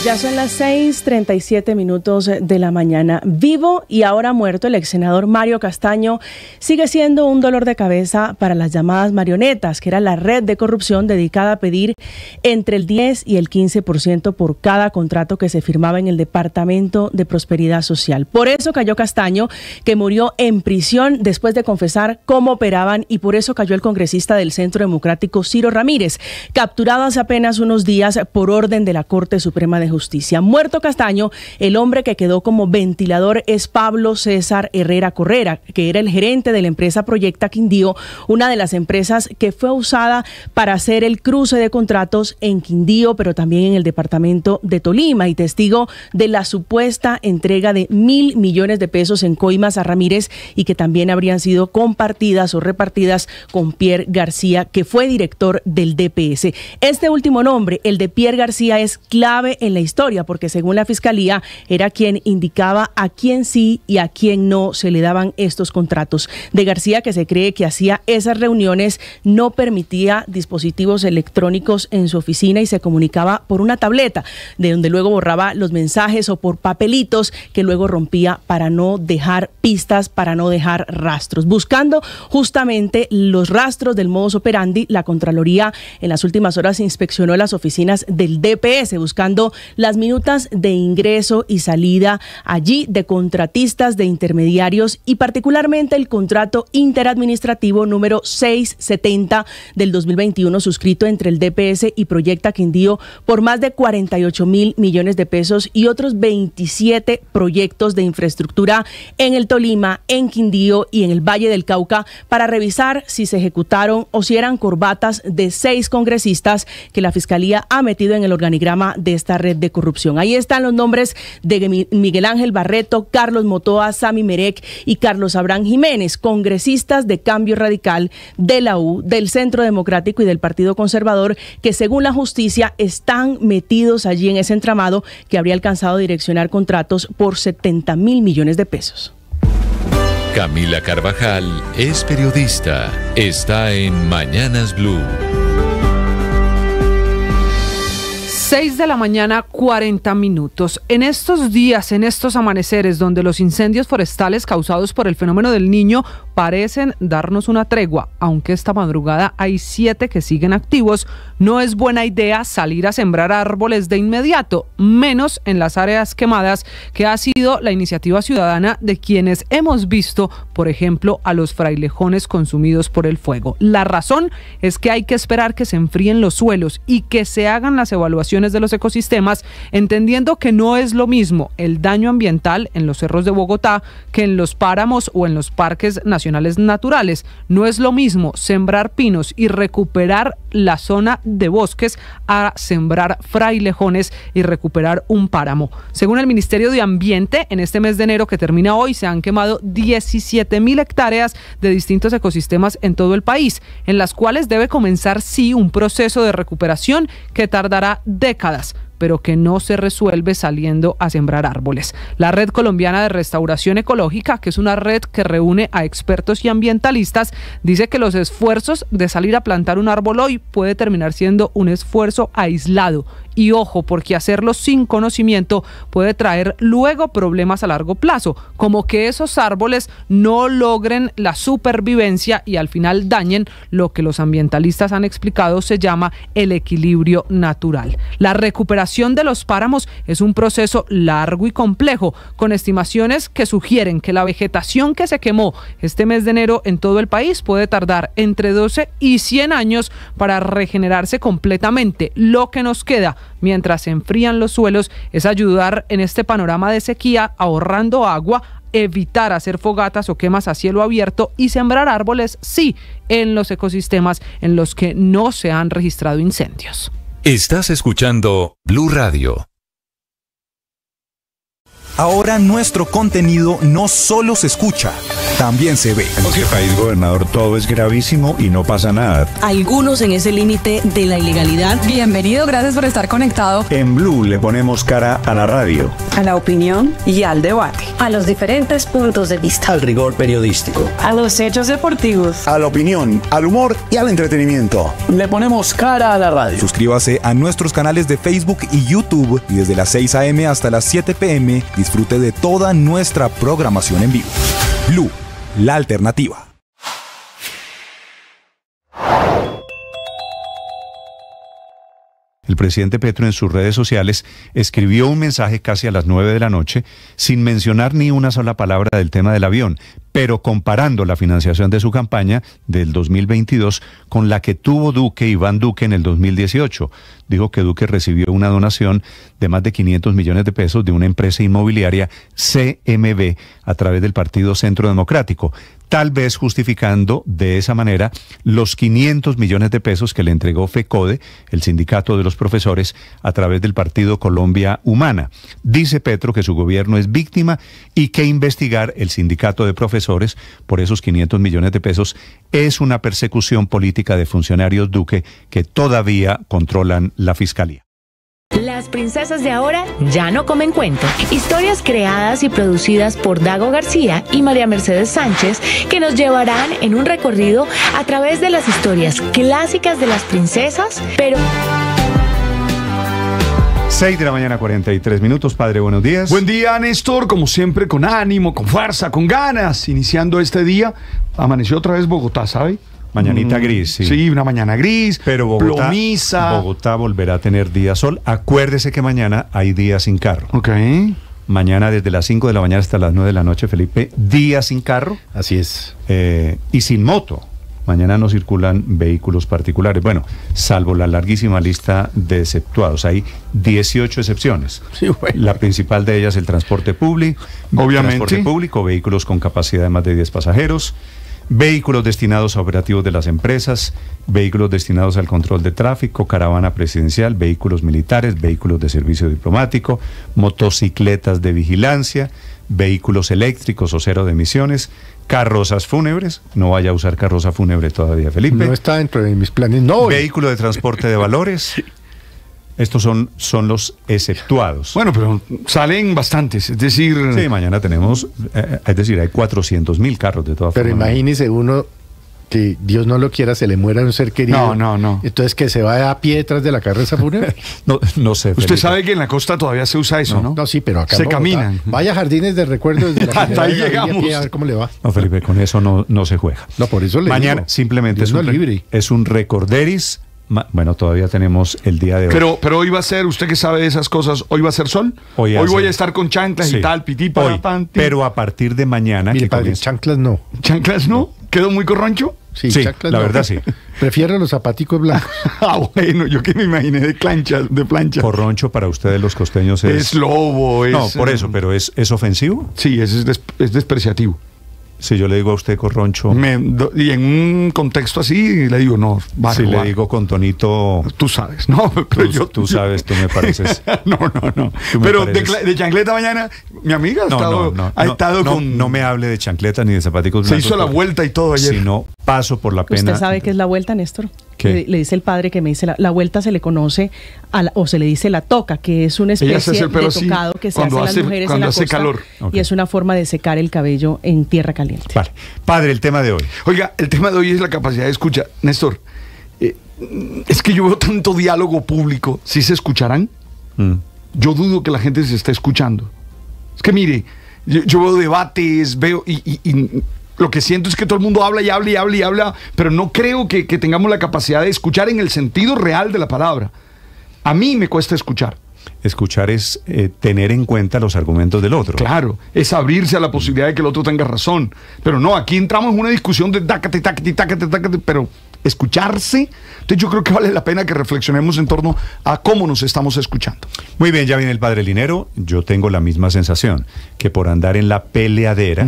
Ya son las 6:37 de la mañana. Vivo y ahora muerto, el ex senador Mario Castaño sigue siendo un dolor de cabeza para las llamadas marionetas, que era la red de corrupción dedicada a pedir entre el 10 y el 15% por cada contrato que se firmaba en el Departamento de Prosperidad Social. Por eso cayó Castaño, que murió en prisión después de confesar cómo operaban, y por eso cayó el congresista del Centro Democrático Ciro Ramírez, capturado hace apenas unos días por orden de la Corte Suprema de de Justicia. Muerto Castaño, el hombre que quedó como ventilador es Pablo César Herrera Correra, que era el gerente de la empresa Proyecta Quindío, una de las empresas que fue usada para hacer el cruce de contratos en Quindío, pero también en el departamento de Tolima, y testigo de la supuesta entrega de 1.000 millones de pesos en coimas a Ramírez y que también habrían sido compartidas o repartidas con Pierre García, que fue director del DPS. Este último nombre, el de Pierre García, es clave en la historia porque según la Fiscalía era quien indicaba a quién sí y a quién no se le daban estos contratos. De García, que se cree que hacía esas reuniones, no permitía dispositivos electrónicos en su oficina y se comunicaba por una tableta, de donde luego borraba los mensajes, o por papelitos que luego rompía para no dejar pistas, para no dejar rastros. Buscando justamente los rastros del modus operandi, la Contraloría en las últimas horas inspeccionó las oficinas del DPS, buscando las minutas de ingreso y salida allí de contratistas, de intermediarios, y particularmente el contrato interadministrativo número 670 del 2021 suscrito entre el DPS y Proyecta Quindío por más de 48.000 millones de pesos y otros 27 proyectos de infraestructura en el Tolima, en Quindío y en el Valle del Cauca, para revisar si se ejecutaron o si eran corbatas de 6 congresistas que la Fiscalía ha metido en el organigrama de esta red de corrupción. Ahí están los nombres de Miguel Ángel Barreto, Carlos Motoa, Sami Merek y Carlos Abraham Jiménez, congresistas de Cambio Radical, de la U, del Centro Democrático y del Partido Conservador, que según la justicia están metidos allí en ese entramado que habría alcanzado a direccionar contratos por 70.000 millones de pesos. Camila Carvajal es periodista. Está en Mañanas Blue. 6 de la mañana, 40 minutos. En estos días, en estos amaneceres donde los incendios forestales causados por el fenómeno del Niño parecen darnos una tregua, aunque esta madrugada hay 7 que siguen activos, no es buena idea salir a sembrar árboles de inmediato, menos en las áreas quemadas, que ha sido la iniciativa ciudadana de quienes hemos visto, por ejemplo, a los frailejones consumidos por el fuego. La razón es que hay que esperar que se enfríen los suelos y que se hagan las evaluaciones de los ecosistemas, entendiendo que no es lo mismo el daño ambiental en los cerros de Bogotá que en los páramos o en los parques nacionales naturales. No es lo mismo sembrar pinos y recuperar la zona de bosques a sembrar frailejones y recuperar un páramo. Según el Ministerio de Ambiente, en este mes de enero que termina hoy, se han quemado 17.000 hectáreas de distintos ecosistemas en todo el país, en las cuales debe comenzar sí un proceso de recuperación que tardará décadas, pero que no se resuelve saliendo a sembrar árboles. La Red Colombiana de Restauración Ecológica, que es una red que reúne a expertos y ambientalistas, dice que los esfuerzos de salir a plantar un árbol hoy puede terminar siendo un esfuerzo aislado. Y ojo, porque hacerlo sin conocimiento puede traer luego problemas a largo plazo, como que esos árboles no logren la supervivencia y al final dañen lo que los ambientalistas han explicado se llama el equilibrio natural. La recuperación de los páramos es un proceso largo y complejo, con estimaciones que sugieren que la vegetación que se quemó este mes de enero en todo el país puede tardar entre 12 y 100 años para regenerarse completamente. Lo que nos queda mientras se enfrían los suelos es ayudar en este panorama de sequía, ahorrando agua, evitar hacer fogatas o quemas a cielo abierto y sembrar árboles, sí, en los ecosistemas en los que no se han registrado incendios. Estás escuchando Blue Radio. Ahora nuestro contenido no solo se escucha, también se ve. En este país, gobernador, todo es gravísimo y no pasa nada. Algunos en ese límite de la ilegalidad. Bienvenido, gracias por estar conectado. En Blue le ponemos cara a la radio, A la opinión y al debate. A los diferentes puntos de vista. Al rigor periodístico. A los hechos deportivos. a la opinión, al humor y al entretenimiento. Le ponemos cara a la radio. Suscríbase a nuestros canales de Facebook y YouTube y desde las 6 a.m. hasta las 7 p.m. disfrute de toda nuestra programación en vivo. Blue, la alternativa. El presidente Petro en sus redes sociales escribió un mensaje casi a las 9 de la noche sin mencionar ni una sola palabra del tema del avión, pero comparando la financiación de su campaña del 2022 con la que tuvo Iván Duque en el 2018. Dijo que Duque recibió una donación de más de 500 millones de pesos de una empresa inmobiliaria CMB a través del Partido Centro Democrático, tal vez justificando de esa manera los 500 millones de pesos que le entregó FECODE, el sindicato de los profesores, a través del partido Colombia Humana. Dice Petro que su gobierno es víctima y que investigar el sindicato de profesores por esos 500 millones de pesos es una persecución política de funcionarios Duque que todavía controlan la fiscalía. Las princesas de ahora ya no comen cuento. Historias creadas y producidas por Dago García y María Mercedes Sánchez que nos llevarán en un recorrido a través de las historias clásicas de las princesas, pero... 6 de la mañana, 43 minutos. Padre, buenos días. Buen día, Néstor. Como siempre, con ánimo, con fuerza, con ganas. Iniciando este día, amaneció otra vez Bogotá, ¿sabe? Mañanita gris, sí. Sí, una mañana gris, pero plomiza. Bogotá volverá a tener día sol. Acuérdese que mañana hay día sin carro. Ok. Mañana desde las 5 de la mañana hasta las 9 de la noche, Felipe, día sin carro. Así es. Y sin moto. Mañana no circulan vehículos particulares. Bueno, salvo la larguísima lista de exceptuados. Hay 18 excepciones. Sí, bueno. La principal de ellas, el transporte público. Obviamente. Transporte público, vehículos con capacidad de más de 10 pasajeros. Vehículos destinados a operativos de las empresas, vehículos destinados al control de tráfico, caravana presidencial, vehículos militares, vehículos de servicio diplomático, motocicletas de vigilancia, vehículos eléctricos o cero de emisiones, carrozas fúnebres. No vaya a usar carroza fúnebre todavía, Felipe. No está dentro de mis planes, no. Vehículo de transporte de valores. Estos son los exceptuados. Bueno, pero salen bastantes, es decir... Sí, mañana tenemos, es decir, hay 400.000 carros de todas formas. Pero imagínese uno que Dios no lo quiera, se le muera un ser querido. No. Entonces, ¿que se va a pie detrás de la carroza fúnebre? No sé, Felipe. Usted sabe que en la costa todavía se usa eso, ¿no? No, sí, pero acá se caminan. Vaya a Jardines de Recuerdos de la hasta ahí llegamos. A ver cómo le va. No, Felipe, con eso no se juega. No, por eso le mañana digo, simplemente es un recorderis. Bueno, todavía tenemos el día de hoy. Pero hoy va a ser, usted que sabe de esas cosas, ¿hoy va a ser sol? Hoy voy a estar con chanclas y tal, pití, para panty. Pero a partir de mañana... Mire, padre, chanclas no. ¿Chanclas no? ¿Quedó muy corroncho? Sí, chanclas la no. verdad sí. Prefiero los zapaticos blancos. Bueno, yo que me imaginé de plancha. Corroncho para ustedes los costeños es lobo, es... No, por eso, pero ¿es ofensivo? Sí, es despreciativo. Si yo le digo a usted corroncho... y en un contexto así, le digo, no, va a Si robar. le digo con tonito... Tú sabes, no, pero tú sabes, tú me pareces... No. Pero de chancleta mañana, mi amiga ha estado con... No me hable de chancleta ni de zapaticos blancos. Se hizo la vuelta y todo ayer. Si no, paso por la pena... ¿Usted sabe qué es la vuelta, Néstor? ¿Qué? Le dice el padre que me dice, la vuelta se le conoce, o se le dice la toca, que es una especie de tocado que se hace a las mujeres en la costa. Calor. Y es una forma de secar el cabello en tierra caliente. Vale. Padre, el tema de hoy. Oiga, el tema de hoy es la capacidad de escucha. Néstor, es que yo veo tanto diálogo público. ¿Sí se escucharán? Yo dudo que la gente se esté escuchando. Es que mire, yo veo debates, y lo que siento es que todo el mundo habla y habla, pero no creo que tengamos la capacidad de escuchar en el sentido real de la palabra. A mí me cuesta escuchar. Escuchar es tener en cuenta los argumentos del otro. Claro, es abrirse a la posibilidad de que el otro tenga razón. Pero no, aquí entramos en una discusión de tácate, pero escucharse. Entonces yo creo que vale la pena que reflexionemos en torno a cómo nos estamos escuchando. Muy bien, ya viene el padre Linero. Yo tengo la misma sensación, que por andar en la peleadera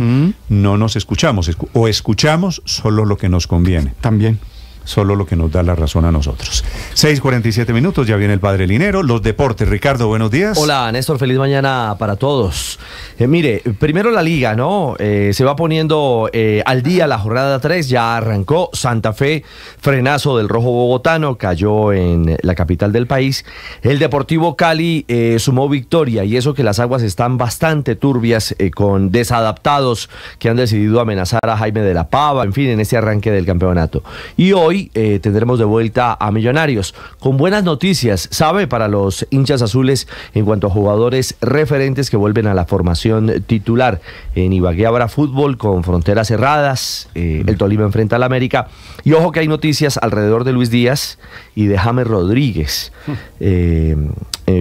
no nos escuchamos, o escuchamos solo lo que nos conviene. También. Solo lo que nos da la razón a nosotros. 6:47 minutos, ya viene el padre Linero. Los deportes, Ricardo, buenos días. Hola, Néstor, feliz mañana para todos. Mire, primero la liga, ¿no? Se va poniendo al día la jornada 3, ya arrancó. Santa Fe, frenazo del rojo bogotano, cayó en la capital del país. El Deportivo Cali sumó victoria, y eso que las aguas están bastante turbias, con desadaptados que han decidido amenazar a Jaime de la Pava, en fin, en este arranque del campeonato. Y hoy hoy tendremos de vuelta a Millonarios con buenas noticias, sabe, para los hinchas azules en cuanto a jugadores referentes que vuelven a la formación titular. En Ibagué habrá fútbol con fronteras cerradas, el Tolima enfrenta al América, y ojo que hay noticias alrededor de Luis Díaz y de James Rodríguez,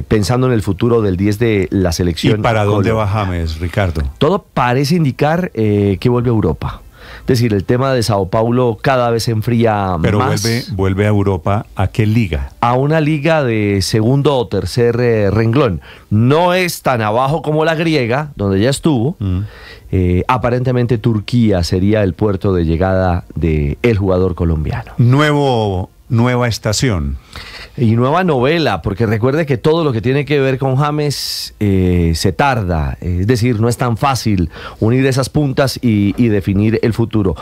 pensando en el futuro del 10 de la selección. ¿Y para dónde va James, Ricardo? Todo parece indicar que vuelve a Europa. Es decir, el tema de Sao Paulo cada vez se enfría Pero más. vuelve a Europa, ¿a qué liga? A una liga de segundo o tercer renglón. No es tan abajo como la griega, donde ya estuvo. Aparentemente Turquía sería el puerto de llegada del jugador colombiano. Nueva estación. Y nueva novela, porque recuerde que todo lo que tiene que ver con James se tarda, es decir, no es tan fácil unir esas puntas y definir el futuro.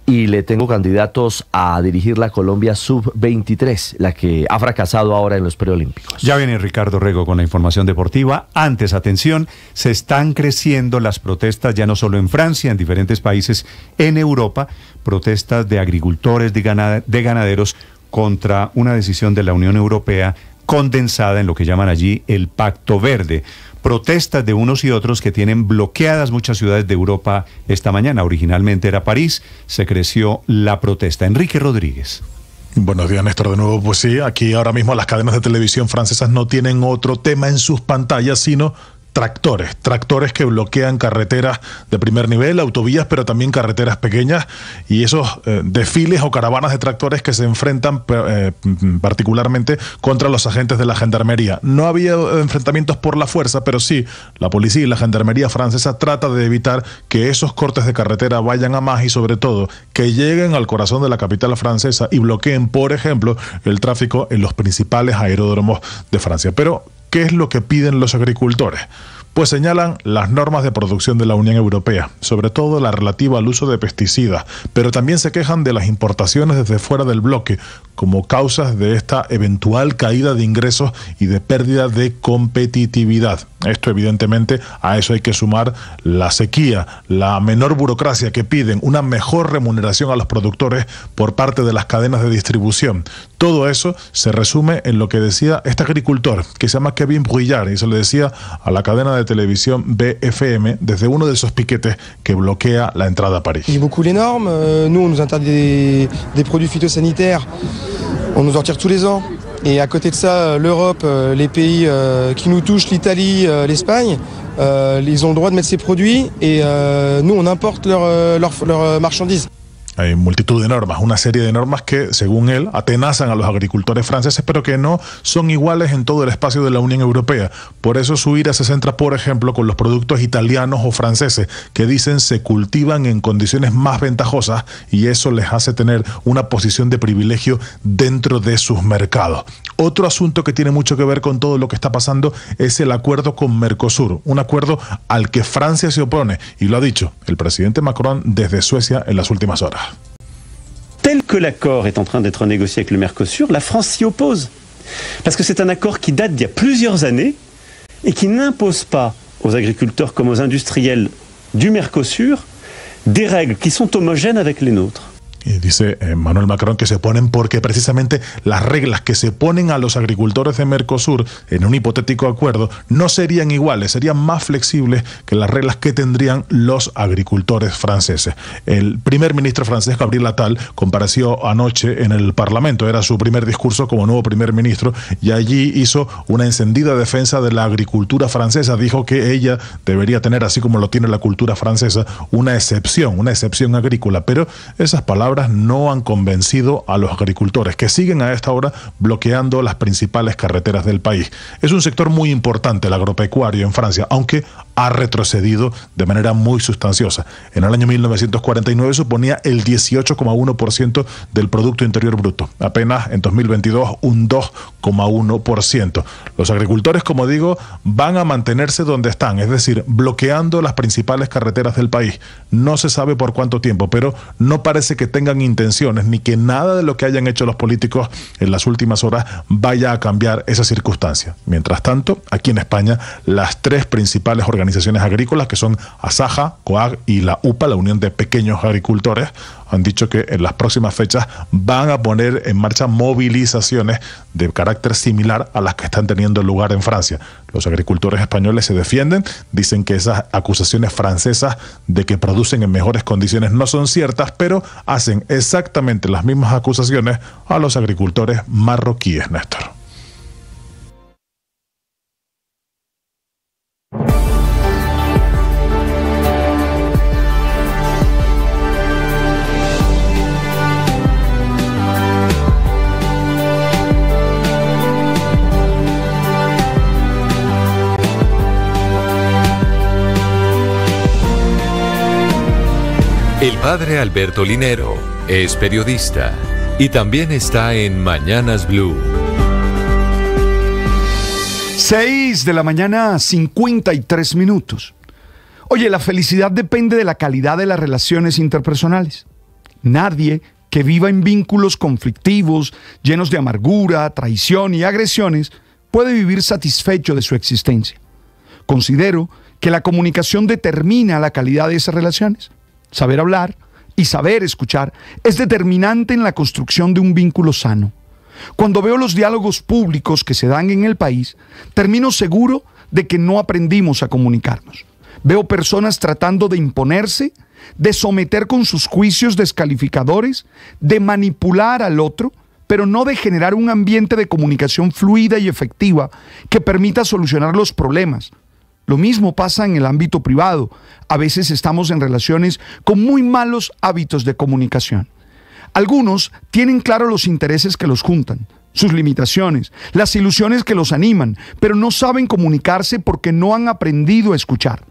Y le tengo candidatos a dirigir la Colombia Sub-23, la que ha fracasado ahora en los preolímpicos. Ya viene Ricardo Rego con la información deportiva. Antes, atención, se están creciendo las protestas ya no solo en Francia, en diferentes países en Europa, protestas de agricultores, de ganaderos, contra una decisión de la Unión Europea condensada en lo que llaman allí el Pacto Verde. Protestas de unos y otros que tienen bloqueadas muchas ciudades de Europa esta mañana. Originalmente era París, se creció la protesta. Enrique Rodríguez. Buenos días, Néstor. De nuevo, pues sí, aquí ahora mismo las cadenas de televisión francesas no tienen otro tema en sus pantallas, sino tractores que bloquean carreteras de primer nivel, autovías, pero también carreteras pequeñas, y esos desfiles o caravanas de tractores que se enfrentan particularmente contra los agentes de la gendarmería. No había enfrentamientos por la fuerza, pero sí, la policía y la gendarmería francesa trata de evitar que esos cortes de carretera vayan a más y sobre todo que lleguen al corazón de la capital francesa y bloqueen, por ejemplo, el tráfico en los principales aeródromos de Francia. Pero ¿qué es lo que piden los agricultores? Pues señalan las normas de producción de la Unión Europea, sobre todo la relativa al uso de pesticidas, pero también se quejan de las importaciones desde fuera del bloque como causas de esta eventual caída de ingresos y de pérdida de competitividad. Esto evidentemente, a eso hay que sumar la sequía, la menor burocracia que piden, una mejor remuneración a los productores por parte de las cadenas de distribución. Todo eso se resume en lo que decía este agricultor, que se llama Kevin Bruyard, y se le decía a la cadena de televisión BFM desde uno de esos piquetes que bloquea la entrada a París. Il y a beaucoup les normes. Nous, on nous interdit des produits phytosanitaires. On nous en tire tous les ans. Et à côté de ça, l'Europe, les pays qui nous touchent, l'Italie, l'Espagne, ils ont le droit de mettre ces produits et nous, on importe leurs marchandises. Hay multitud de normas, una serie de normas que, según él, atenazan a los agricultores franceses, pero que no son iguales en todo el espacio de la Unión Europea. Por eso su ira se centra, por ejemplo, con los productos italianos o franceses, que dicen se cultivan en condiciones más ventajosas y eso les hace tener una posición de privilegio dentro de sus mercados. Otro asunto que tiene mucho que ver con todo lo que está pasando es el acuerdo con Mercosur, un acuerdo al que Francia se opone, y lo ha dicho el presidente Macron desde Suecia en las últimas horas. Tel que l'accord est en train d'être négocié avec le Mercosur, la France s'y oppose. Parce que c'est un accord qui date d'il y a plusieurs années et qui n'impose pas aux agriculteurs comme aux industriels du Mercosur des règles qui sont homogènes avec les nôtres. Y dice Emmanuel Macron que se oponen porque precisamente las reglas que se ponen a los agricultores de Mercosur en un hipotético acuerdo no serían iguales, serían más flexibles que las reglas que tendrían los agricultores franceses. El primer ministro francés, Gabriel Attal, compareció anoche en el Parlamento, era su primer discurso como nuevo primer ministro, y allí hizo una encendida defensa de la agricultura francesa. Dijo que ella debería tener, así como lo tiene la cultura francesa, una excepción agrícola, pero esas palabras no han convencido a los agricultores, que siguen a esta hora bloqueando las principales carreteras del país. Es un sector muy importante el agropecuario en Francia, aunque ha retrocedido de manera muy sustanciosa. En el año 1949 suponía el 18,1% del Producto Interior Bruto. Apenas en 2022 un 2,1%. Los agricultores, como digo, van a mantenerse donde están, es decir, bloqueando las principales carreteras del país. No se sabe por cuánto tiempo, pero no parece que tengan intenciones ni que nada de lo que hayan hecho los políticos en las últimas horas vaya a cambiar esa circunstancia. Mientras tanto, aquí en España, las tres principales organizaciones organizaciones agrícolas, que son ASAJA, COAG y la UPA, la Unión de Pequeños Agricultores, han dicho que en las próximas fechas van a poner en marcha movilizaciones de carácter similar a las que están teniendo lugar en Francia. Los agricultores españoles se defienden, dicen que esas acusaciones francesas de que producen en mejores condiciones no son ciertas, pero hacen exactamente las mismas acusaciones a los agricultores marroquíes, Néstor. El padre Alberto Linero es periodista y también está en Mañanas Blue. 6 de la mañana, 53 minutos. Oye, la felicidad depende de la calidad de las relaciones interpersonales. Nadie que viva en vínculos conflictivos, llenos de amargura, traición y agresiones, puede vivir satisfecho de su existencia. Considero que la comunicación determina la calidad de esas relaciones. Saber hablar y saber escuchar es determinante en la construcción de un vínculo sano. Cuando veo los diálogos públicos que se dan en el país, termino seguro de que no aprendimos a comunicarnos. Veo personas tratando de imponerse, de someter con sus juicios descalificadores, de manipular al otro, pero no de generar un ambiente de comunicación fluida y efectiva que permita solucionar los problemas. Lo mismo pasa en el ámbito privado. A veces estamos en relaciones con muy malos hábitos de comunicación. Algunos tienen claro los intereses que los juntan, sus limitaciones, las ilusiones que los animan, pero no saben comunicarse porque no han aprendido a escuchar.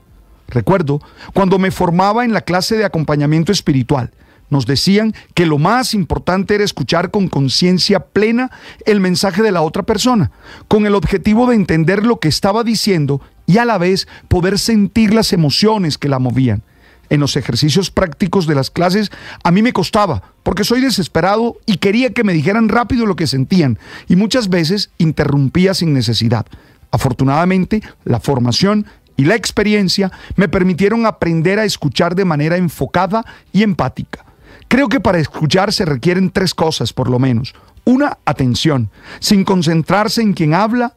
Recuerdo cuando me formaba en la clase de acompañamiento espiritual. Nos decían que lo más importante era escuchar con conciencia plena el mensaje de la otra persona, con el objetivo de entender lo que estaba diciendo y a la vez poder sentir las emociones que la movían. En los ejercicios prácticos de las clases a mí me costaba, porque soy desesperado y quería que me dijeran rápido lo que sentían, y muchas veces interrumpía sin necesidad. Afortunadamente, la formación y la experiencia me permitieron aprender a escuchar de manera enfocada y empática. Creo que para escuchar se requieren 3 cosas, por lo menos. Una, atención. Sin concentrarse en quien habla,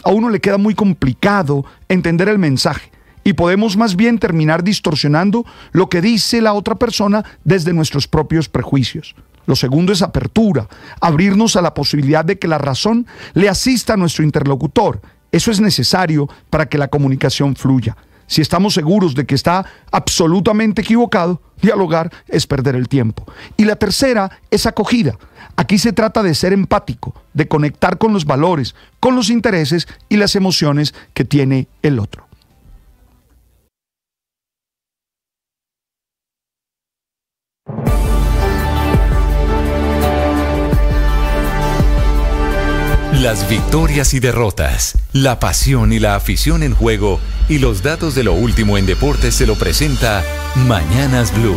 a uno le queda muy complicado entender el mensaje y podemos más bien terminar distorsionando lo que dice la otra persona desde nuestros propios prejuicios. Lo segundo es apertura, abrirnos a la posibilidad de que la razón le asista a nuestro interlocutor. Eso es necesario para que la comunicación fluya. Si estamos seguros de que está absolutamente equivocado, dialogar es perder el tiempo. Y la tercera es acogida. Aquí se trata de ser empático, de conectar con los valores, con los intereses y las emociones que tiene el otro. Las victorias y derrotas, la pasión y la afición en juego y los datos de lo último en deportes se lo presenta Mañanas Blue.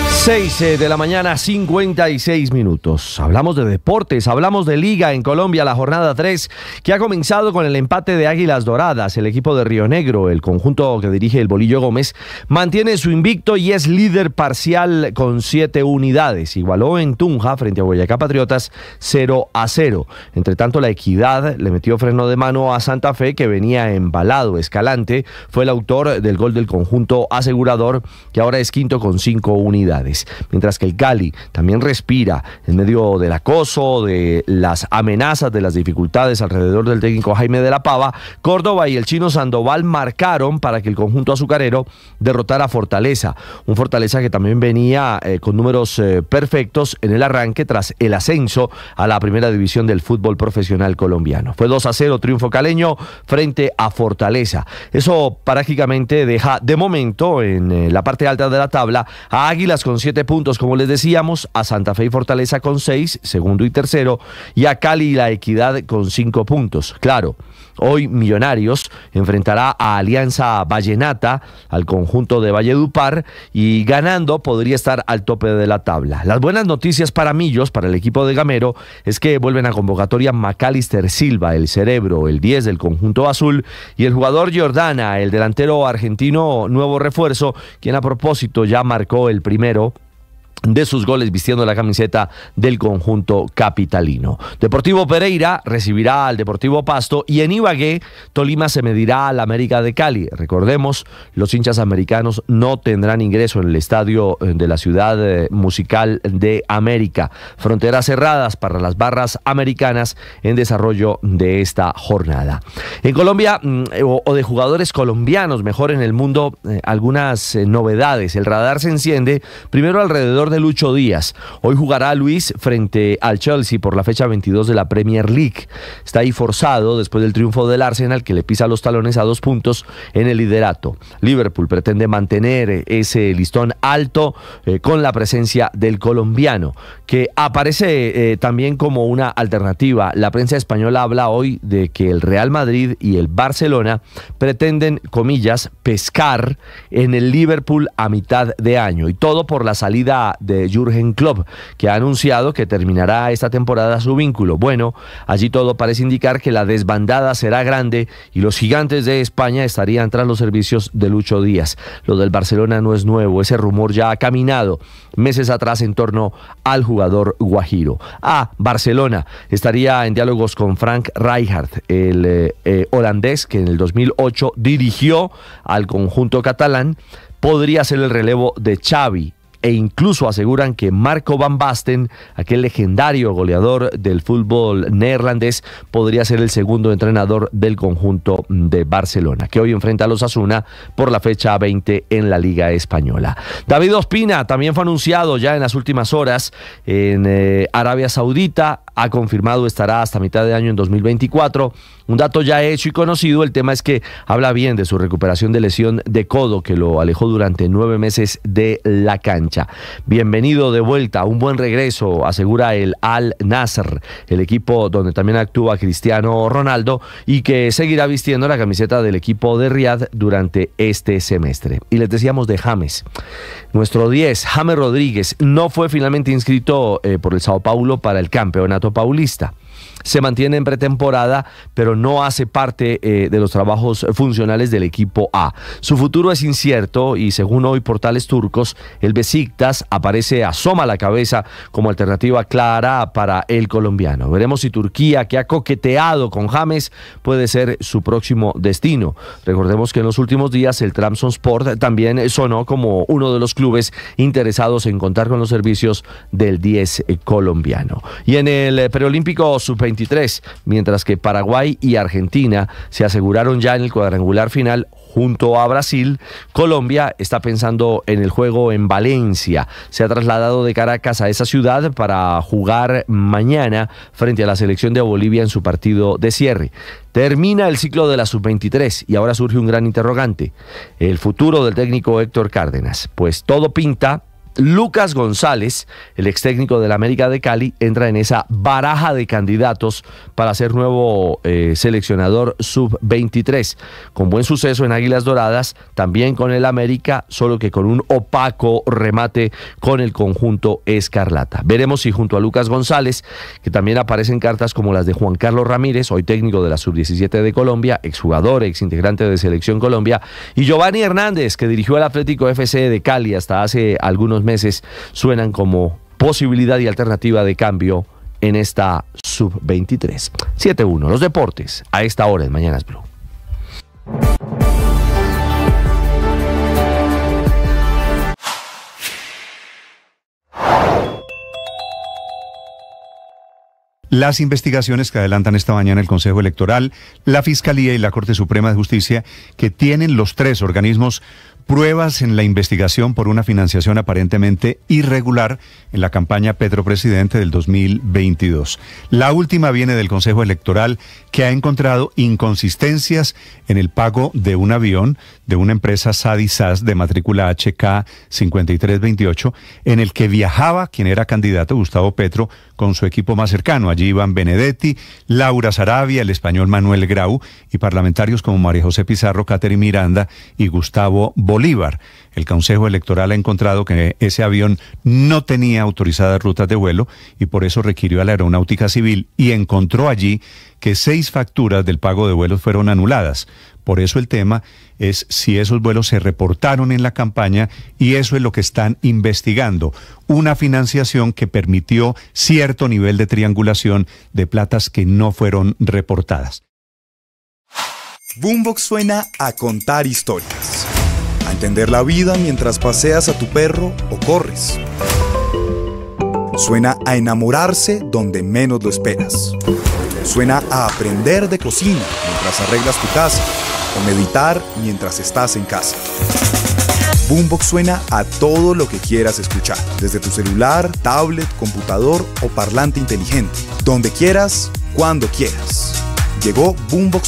6 de la mañana, 56 minutos. Hablamos de deportes, hablamos de Liga en Colombia, la jornada 3, que ha comenzado con el empate de Águilas Doradas. El equipo de Río Negro, el conjunto que dirige el Bolillo Gómez, mantiene su invicto y es líder parcial con 7 unidades. Igualó en Tunja frente a Boyacá Patriotas 0-0. Entre tanto, la Equidad le metió freno de mano a Santa Fe, que venía embalado. Escalante fue el autor del gol del conjunto asegurador, que ahora es quinto con 5 unidades. Mientras que el Cali también respira en medio del acoso, de las amenazas, de las dificultades alrededor del técnico Jaime de la Pava. Córdoba y el Chino Sandoval marcaron para que el conjunto azucarero derrotara a Fortaleza. Un Fortaleza que también venía con números perfectos en el arranque tras el ascenso a la primera división del fútbol profesional colombiano. Fue 2-0 triunfo caleño frente a Fortaleza. Eso prácticamente deja de momento en la parte alta de la tabla a Águilas con 7 puntos, como les decíamos, a Santa Fe y Fortaleza con 6, segundo y tercero, y a Cali y la Equidad con 5 puntos. Claro, Hoy Millonarios enfrentará a Alianza Vallenata, al conjunto de Valledupar, y ganando podría estar al tope de la tabla. Las buenas noticias para Millos, para el equipo de Gamero, es que vuelven a convocatoria Macalister Silva, el cerebro, el 10 del conjunto azul, y el jugador Giordana, el delantero argentino nuevo refuerzo, quien a propósito ya marcó el primero de sus goles vistiendo la camiseta del conjunto capitalino. Deportivo Pereira recibirá al Deportivo Pasto y en Ibagué, Tolima se medirá al América de Cali. Recordemos, los hinchas americanos no tendrán ingreso en el estadio de la ciudad musical de América. Fronteras cerradas para las barras americanas en desarrollo de esta jornada. En Colombia, o de jugadores colombianos, mejor en el mundo, algunas novedades. El radar se enciende primero alrededor de Lucho Díaz. Hoy jugará Luis frente al Chelsea por la fecha 22 de la Premier League. Está ahí forzado después del triunfo del Arsenal, que le pisa los talones a 2 puntos en el liderato. Liverpool pretende mantener ese listón alto con la presencia del colombiano, que aparece también como una alternativa. La prensa española habla hoy de que el Real Madrid y el Barcelona pretenden, comillas, pescar en el Liverpool a mitad de año, y todo por la salida de Jürgen Klopp, que ha anunciado que terminará esta temporada su vínculo. Bueno, allí todo parece indicar que la desbandada será grande y los gigantes de España estarían tras los servicios de Lucho Díaz. Lo del Barcelona no es nuevo, ese rumor ya ha caminado meses atrás en torno al jugador guajiro. Barcelona estaría en diálogos con Frank Rijkaard, el holandés que en el 2008 dirigió al conjunto catalán. Podría ser el relevo de Xavi, e incluso aseguran que Marco van Basten, aquel legendario goleador del fútbol neerlandés, podría ser el segundo entrenador del conjunto de Barcelona, que hoy enfrenta a los Osasuna por la fecha 20 en la Liga Española. David Ospina también fue anunciado ya en las últimas horas en Arabia Saudita. Ha confirmado estará hasta mitad de año en 2024. Un dato ya hecho y conocido, el tema es que habla bien de su recuperación de lesión de codo que lo alejó durante 9 meses de la cancha. Bienvenido de vuelta, un buen regreso, asegura el Al Nassr, el equipo donde también actúa Cristiano Ronaldo y que seguirá vistiendo la camiseta del equipo de Riad durante este semestre. Y les decíamos de James. Nuestro 10, James Rodríguez, no fue finalmente inscrito por el Sao Paulo para el campeonato paulista. Se mantiene en pretemporada, pero no hace parte de los trabajos funcionales del equipo A. Su futuro es incierto y según hoy portales turcos, el Besiktas asoma la cabeza como alternativa clara para el colombiano. Veremos si Turquía, que ha coqueteado con James, puede ser su próximo destino. Recordemos que en los últimos días el Trabzonspor también sonó como uno de los clubes interesados en contar con los servicios del 10 colombiano. Y en el preolímpico sub-23, mientras que Paraguay y Argentina se aseguraron ya en el cuadrangular final junto a Brasil, Colombia está pensando en el juego en Valencia. Se ha trasladado de Caracas a esa ciudad para jugar mañana frente a la selección de Bolivia en su partido de cierre. Termina el ciclo de la sub-23 y ahora surge un gran interrogante: el futuro del técnico Héctor Cárdenas. Pues todo pinta. Lucas González, el ex técnico del América de Cali, entra en esa baraja de candidatos para ser nuevo seleccionador sub-23. Con buen suceso en Águilas Doradas, también con el América, solo que con un opaco remate con el conjunto escarlata. Veremos si junto a Lucas González, que también aparecen cartas como las de Juan Carlos Ramírez, hoy técnico de la sub-17 de Colombia, exjugador, exintegrante de Selección Colombia, y Giovanni Hernández, que dirigió al Atlético FC de Cali hasta hace algunos meses, suenan como posibilidad y alternativa de cambio en esta sub-23. 7-1, los deportes a esta hora en Mañanas Blue. Las investigaciones que adelantan esta mañana el Consejo Electoral, la Fiscalía y la Corte Suprema de Justicia, que tienen los 3 organismos pruebas en la investigación por una financiación aparentemente irregular en la campaña Petro Presidente del 2022. La última viene del Consejo Electoral, que ha encontrado inconsistencias en el pago de un avión de una empresa SADI-SAS de matrícula HK 5328, en el que viajaba quien era candidato, Gustavo Petro, con su equipo más cercano. Allí iban Benedetti, Laura Sarabia, el español Manuel Grau y parlamentarios como María José Pizarro, Catherine Miranda y Gustavo Bolívar. El Consejo Electoral ha encontrado que ese avión no tenía autorizadas rutas de vuelo y por eso requirió a la Aeronáutica Civil y encontró allí que 6 facturas del pago de vuelos fueron anuladas. Por eso el tema es si esos vuelos se reportaron en la campaña y eso es lo que están investigando. Una financiación que permitió cierto nivel de triangulación de platas que no fueron reportadas. Boombox suena a contar historias, a entender la vida mientras paseas a tu perro o corres. Suena a enamorarse donde menos lo esperas. Suena a aprender de cocina mientras arreglas tu casa o meditar mientras estás en casa. Boombox suena a todo lo que quieras escuchar, desde tu celular, tablet, computador o parlante inteligente, donde quieras, cuando quieras. Llegó Boombox